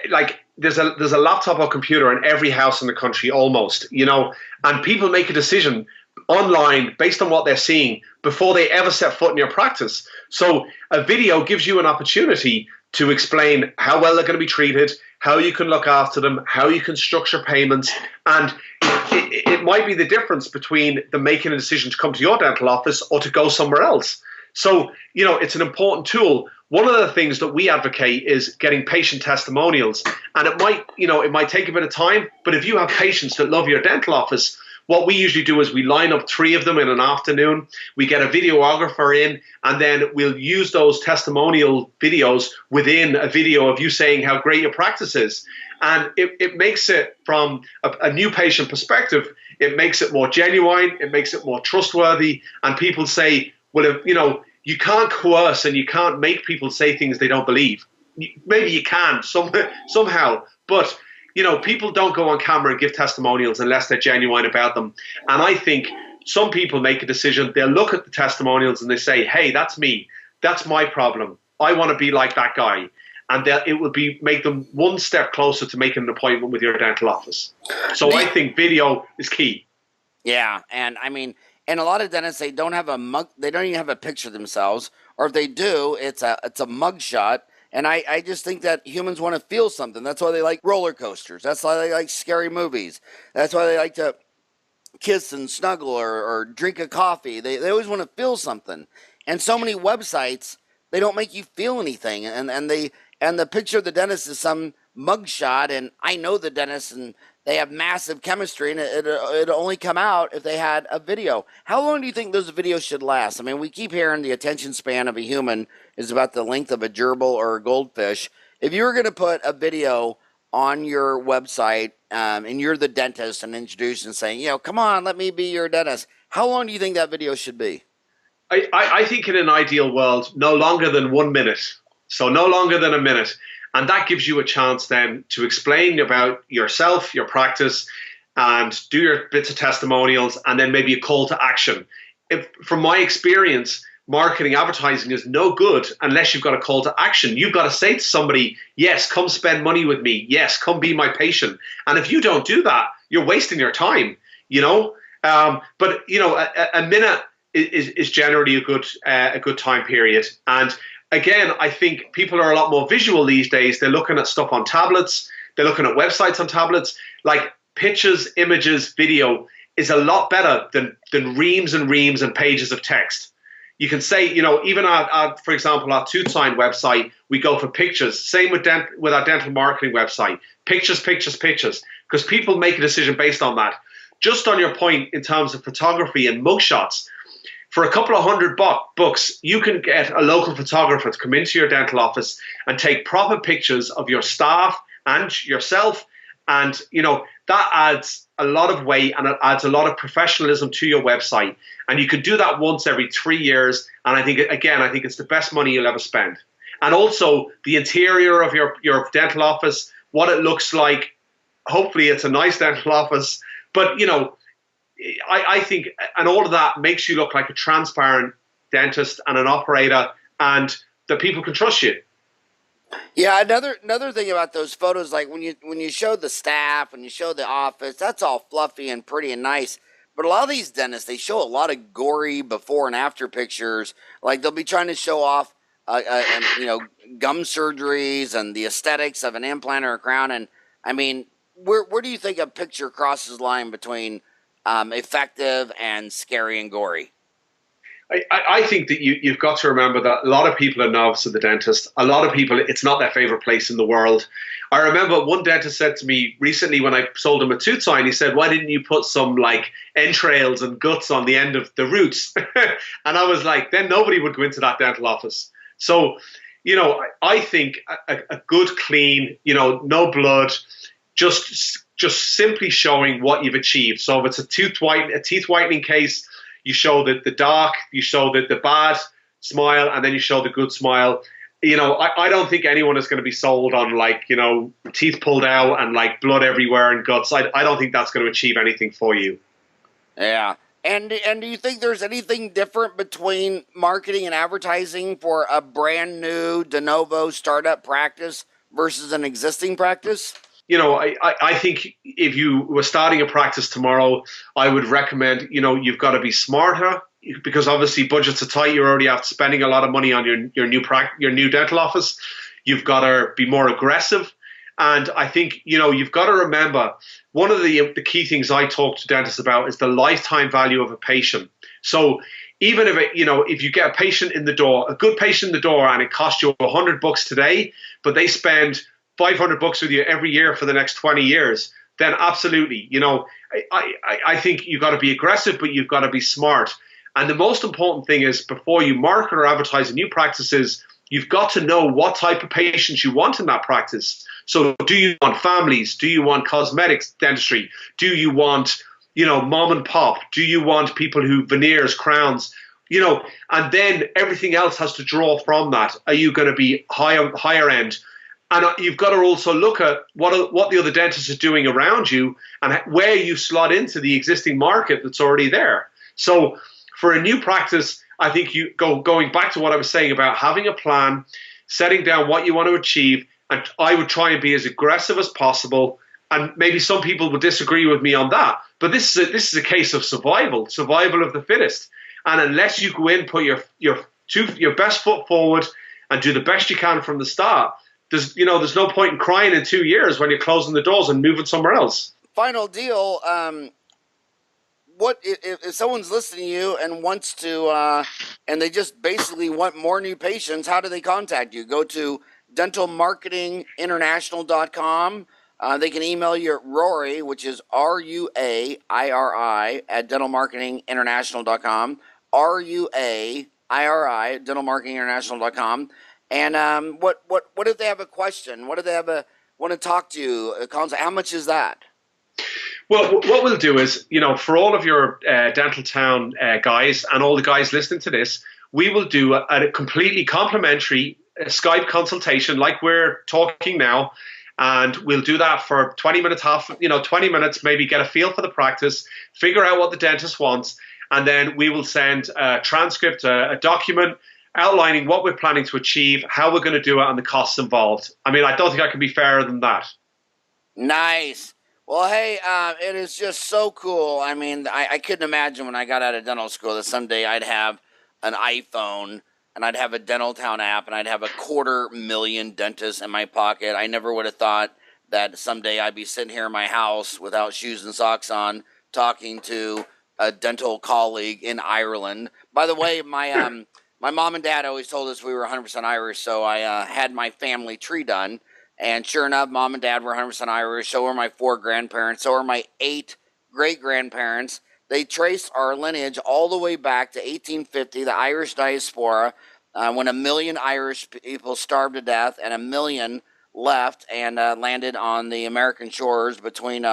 like, there's a laptop or computer in every house in the country almost, and people make a decision online based on what they're seeing before they ever set foot in your practice. So a video gives you an opportunity to explain how well they're going to be treated, how you can look after them, how you can structure payments. And it might be the difference between them making a decision to come to your dental office or to go somewhere else. So, it's an important tool. One of the things that we advocate is getting patient testimonials. And it might take a bit of time, but if you have patients that love your dental office, what we usually do is we line up 3 of them in an afternoon. We get a videographer in, and then we'll use those testimonial videos within a video of you saying how great your practice is. And it makes it, from a new patient perspective, it makes it more genuine, it makes it more trustworthy. And people say, well, you can't coerce and you can't make people say things they don't believe. Maybe you can somehow, but people don't go on camera and give testimonials unless they're genuine about them. And I think some people make a decision. They'll look at the testimonials and they say, hey, that's me. That's my problem. I want to be like that guy. And it would make them one step closer to making an appointment with your dental office. So I think video is key. Yeah. And I mean, and a lot of dentists, they don't even have a picture of themselves. Or if they do, it's a mug shot. And I just think that humans want to feel something. That's why they like roller coasters. That's why they like scary movies. That's why they like to kiss and snuggle or drink a coffee. They always want to feel something. And so many websites, they don't make you feel anything. And the picture of the dentist is some mugshot. And I know the dentist, and they have massive chemistry, and it'll only come out if they had a video. How long do you think those videos should last? I mean, we keep hearing the attention span of a human is about the length of a gerbil or a goldfish. If you were going to put a video on your website, and you're the dentist, and introduce and saying, come on, let me be your dentist, how long do you think that video should be? I think in an ideal world, no longer than 1 minute. So no longer than a minute. And that gives you a chance then to explain about yourself, your practice, and do your bits of testimonials, and then maybe a call to action. From my experience, marketing, advertising is no good unless you've got a call to action. You've got to say to somebody, yes, come spend money with me. Yes, come be my patient. And if you don't do that, you're wasting your time, But, a minute is generally a good time period. And again, I think people are a lot more visual these days. They're looking at stuff on tablets. They're looking at websites on tablets. Like, pictures, images, video is a lot better than reams and reams and pages of text. You can say, even for example, our ToothSign website, we go for pictures. Same with our dental marketing website. Pictures, pictures, pictures. Because people make a decision based on that. Just on your point in terms of photography and mugshots, for a couple of $100, you can get a local photographer to come into your dental office and take proper pictures of your staff and yourself. And, that adds a lot of weight, and it adds a lot of professionalism to your website. And you can do that once every 3 years. And I think it's the best money you'll ever spend. And also the interior of your dental office, what it looks like. Hopefully it's a nice dental office. But, I think, and all of that makes you look like a transparent dentist and an operator, and that people can trust you. Yeah, another thing about those photos, like when you show the staff, when you show the office, that's all fluffy and pretty and nice. But a lot of these dentists, they show a lot of gory before and after pictures. Like they'll be trying to show off, and, gum surgeries and the aesthetics of an implant or a crown. And I mean, where do you think a picture crosses the line between effective and scary and gory? I think that you've got to remember that a lot of people are novices at the dentist. A lot of people, it's not their favorite place in the world. I remember one dentist said to me recently when I sold him a tooth sign, he said, why didn't you put some like entrails and guts on the end of the roots? And I was like, then nobody would go into that dental office. So, I think a good, clean, no blood, just simply showing what you've achieved. So if it's a teeth whitening case, you show the dark, you show the bad smile, and then you show the good smile. I don't think anyone is going to be sold on teeth pulled out and like blood everywhere and guts. I don't think that's going to achieve anything for you. Yeah. And do you think there's anything different between marketing and advertising for a brand new de novo startup practice versus an existing practice? I think if you were starting a practice tomorrow, I would recommend, you've got to be smarter because obviously budgets are tight. You're already out spending a lot of money on your new dental office. You've got to be more aggressive. And I think, you've got to remember one of the key things I talk to dentists about is the lifetime value of a patient. So even if you get a patient in the door, a good patient in the door, and it costs you $100 today, but they spend $500 with you every year for the next 20 years, then absolutely, I think you've got to be aggressive, but you've got to be smart. And the most important thing is before you market or advertise a new practices, you've got to know what type of patients you want in that practice. So do you want families? Do you want cosmetics dentistry? Do you want, mom and pop? Do you want people who veneers, crowns? And then everything else has to draw from that. Are you going to be higher end? And you've got to also look at what the other dentists are doing around you and where you slot into the existing market that's already there. So for a new practice, I think going back to what I was saying about having a plan, setting down what you want to achieve, and I would try and be as aggressive as possible. And maybe some people would disagree with me on that, but this is a case of survival of the fittest. And unless you go in, put your best foot forward and do the best you can from the start, there's no point in crying in 2 years when you're closing the doors and moving somewhere else. Final deal. What if someone's listening to you and wants to, and they just basically want more new patients? How do they contact you? Go to dentalmarketinginternational.com. They can email you at Ruairi, which is Ruairi at dentalmarketinginternational.com. Ruairi at dentalmarketinginternational.com. And what if they have a question? What if they want to talk to you? How much is that? Well, what we'll do is, for all of your Dental Town guys and all the guys listening to this, we will do a completely complimentary Skype consultation like we're talking now. And we'll do that for 20 minutes, 20 minutes, maybe get a feel for the practice, figure out what the dentist wants. And then we will send a transcript, a document outlining what we're planning to achieve, how we're going to do it, and the costs involved. I mean, I don't think I can be fairer than that. Nice. Well, hey, it is just so cool. I mean, I couldn't imagine when I got out of dental school that someday I'd have an iPhone and I'd have a Dental Town app and I'd have 250,000 dentists in my pocket. I never would have thought that someday I'd be sitting here in my house without shoes and socks on talking to a dental colleague in Ireland. By the way, my mom and dad always told us we were 100% Irish, so I had my family tree done. And sure enough, mom and dad were 100% Irish. So were my 4 grandparents. So were my 8 great-grandparents. They traced our lineage all the way back to 1850, the Irish diaspora, when 1 million Irish people starved to death and 1 million left and landed on the American shores between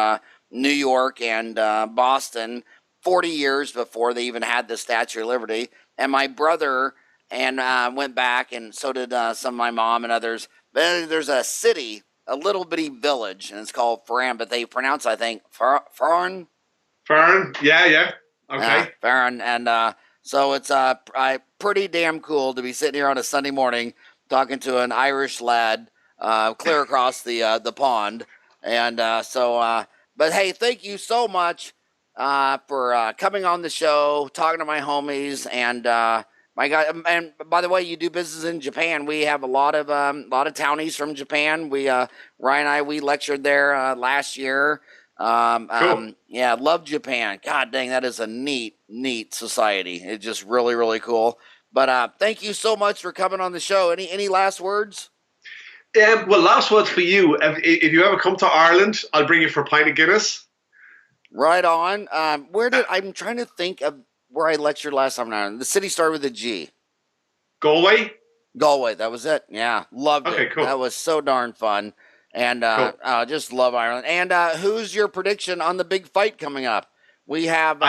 New York and Boston 40 years before they even had the Statue of Liberty. And my brother went back, and so did some of my mom and others. There's a city, a little bitty village, and it's called Farran, but they pronounce, I think, Farran? Farran, yeah. Okay. Farran, and so it's pretty damn cool to be sitting here on a Sunday morning talking to an Irish lad clear across the pond. And but hey, thank you so much for coming on the show, talking to my homies, and my God. And by the way, you do business in Japan. We have a lot of townies from Japan. Ryan and I, we lectured there last year. Cool. Yeah, love Japan. God dang, that is a neat society. It's just really, really cool. But thank you so much for coming on the show. Any last words? Well, last words for you. If you ever come to Ireland, I'll bring you for a pint of Guinness. Right on. I'm trying to think of where I lectured last time around. The city started with a G. Galway? Galway, that was it. Yeah, loved it. Okay, cool. That was so darn fun. And Cool. just love Ireland. And who's your prediction on the big fight coming up? We have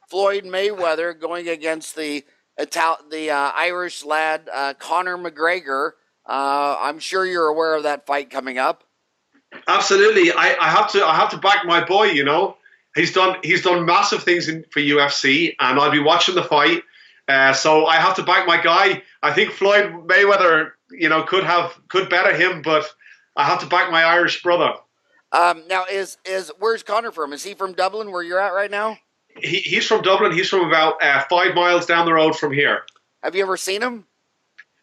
Floyd Mayweather going against the Irish lad Conor McGregor. I'm sure you're aware of that fight coming up. Absolutely. I have to back my boy, you know. He's done massive things for UFC, and I'll be watching the fight. So I have to back my guy. I think Floyd Mayweather, you know, could better him, but I have to back my Irish brother. Now where's Conor from? Is he from Dublin, where you're at right now? He's from Dublin. He's from about 5 miles down the road from here. Have you ever seen him?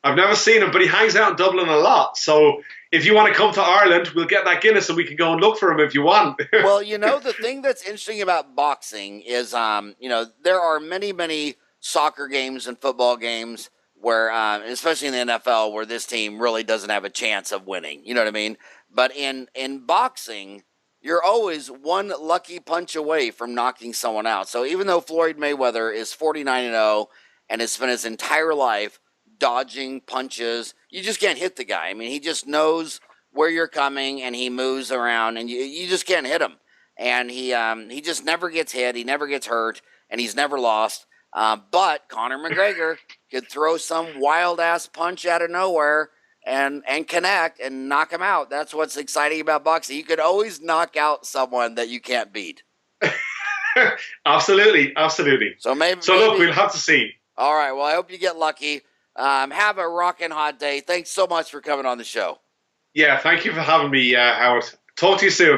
I've never seen him, but he hangs out in Dublin a lot. So if you want to come to Ireland, we'll get that Guinness and we can go and look for him if you want. Well, you know, the thing that's interesting about boxing is, you know, there are many soccer games and football games where, especially in the NFL, where this team really doesn't have a chance of winning. You know what I mean? But in boxing, you're always one lucky punch away from knocking someone out. So even though Floyd Mayweather is 49-0 and has spent his entire life dodging punches, you just can't hit the guy. I mean, he just knows where you're coming and he moves around and you just can't hit him. And he just never gets hit, he never gets hurt, and he's never lost. But Conor McGregor could throw some wild ass punch out of nowhere and connect and knock him out. That's what's exciting about boxing. You could always knock out someone that you can't beat. Absolutely. So look, we'll have to see. All right. Well, I hope you get lucky. Have a rockin' hot day. Thanks so much for coming on the show. Yeah, thank you for having me, Howard. Talk to you soon.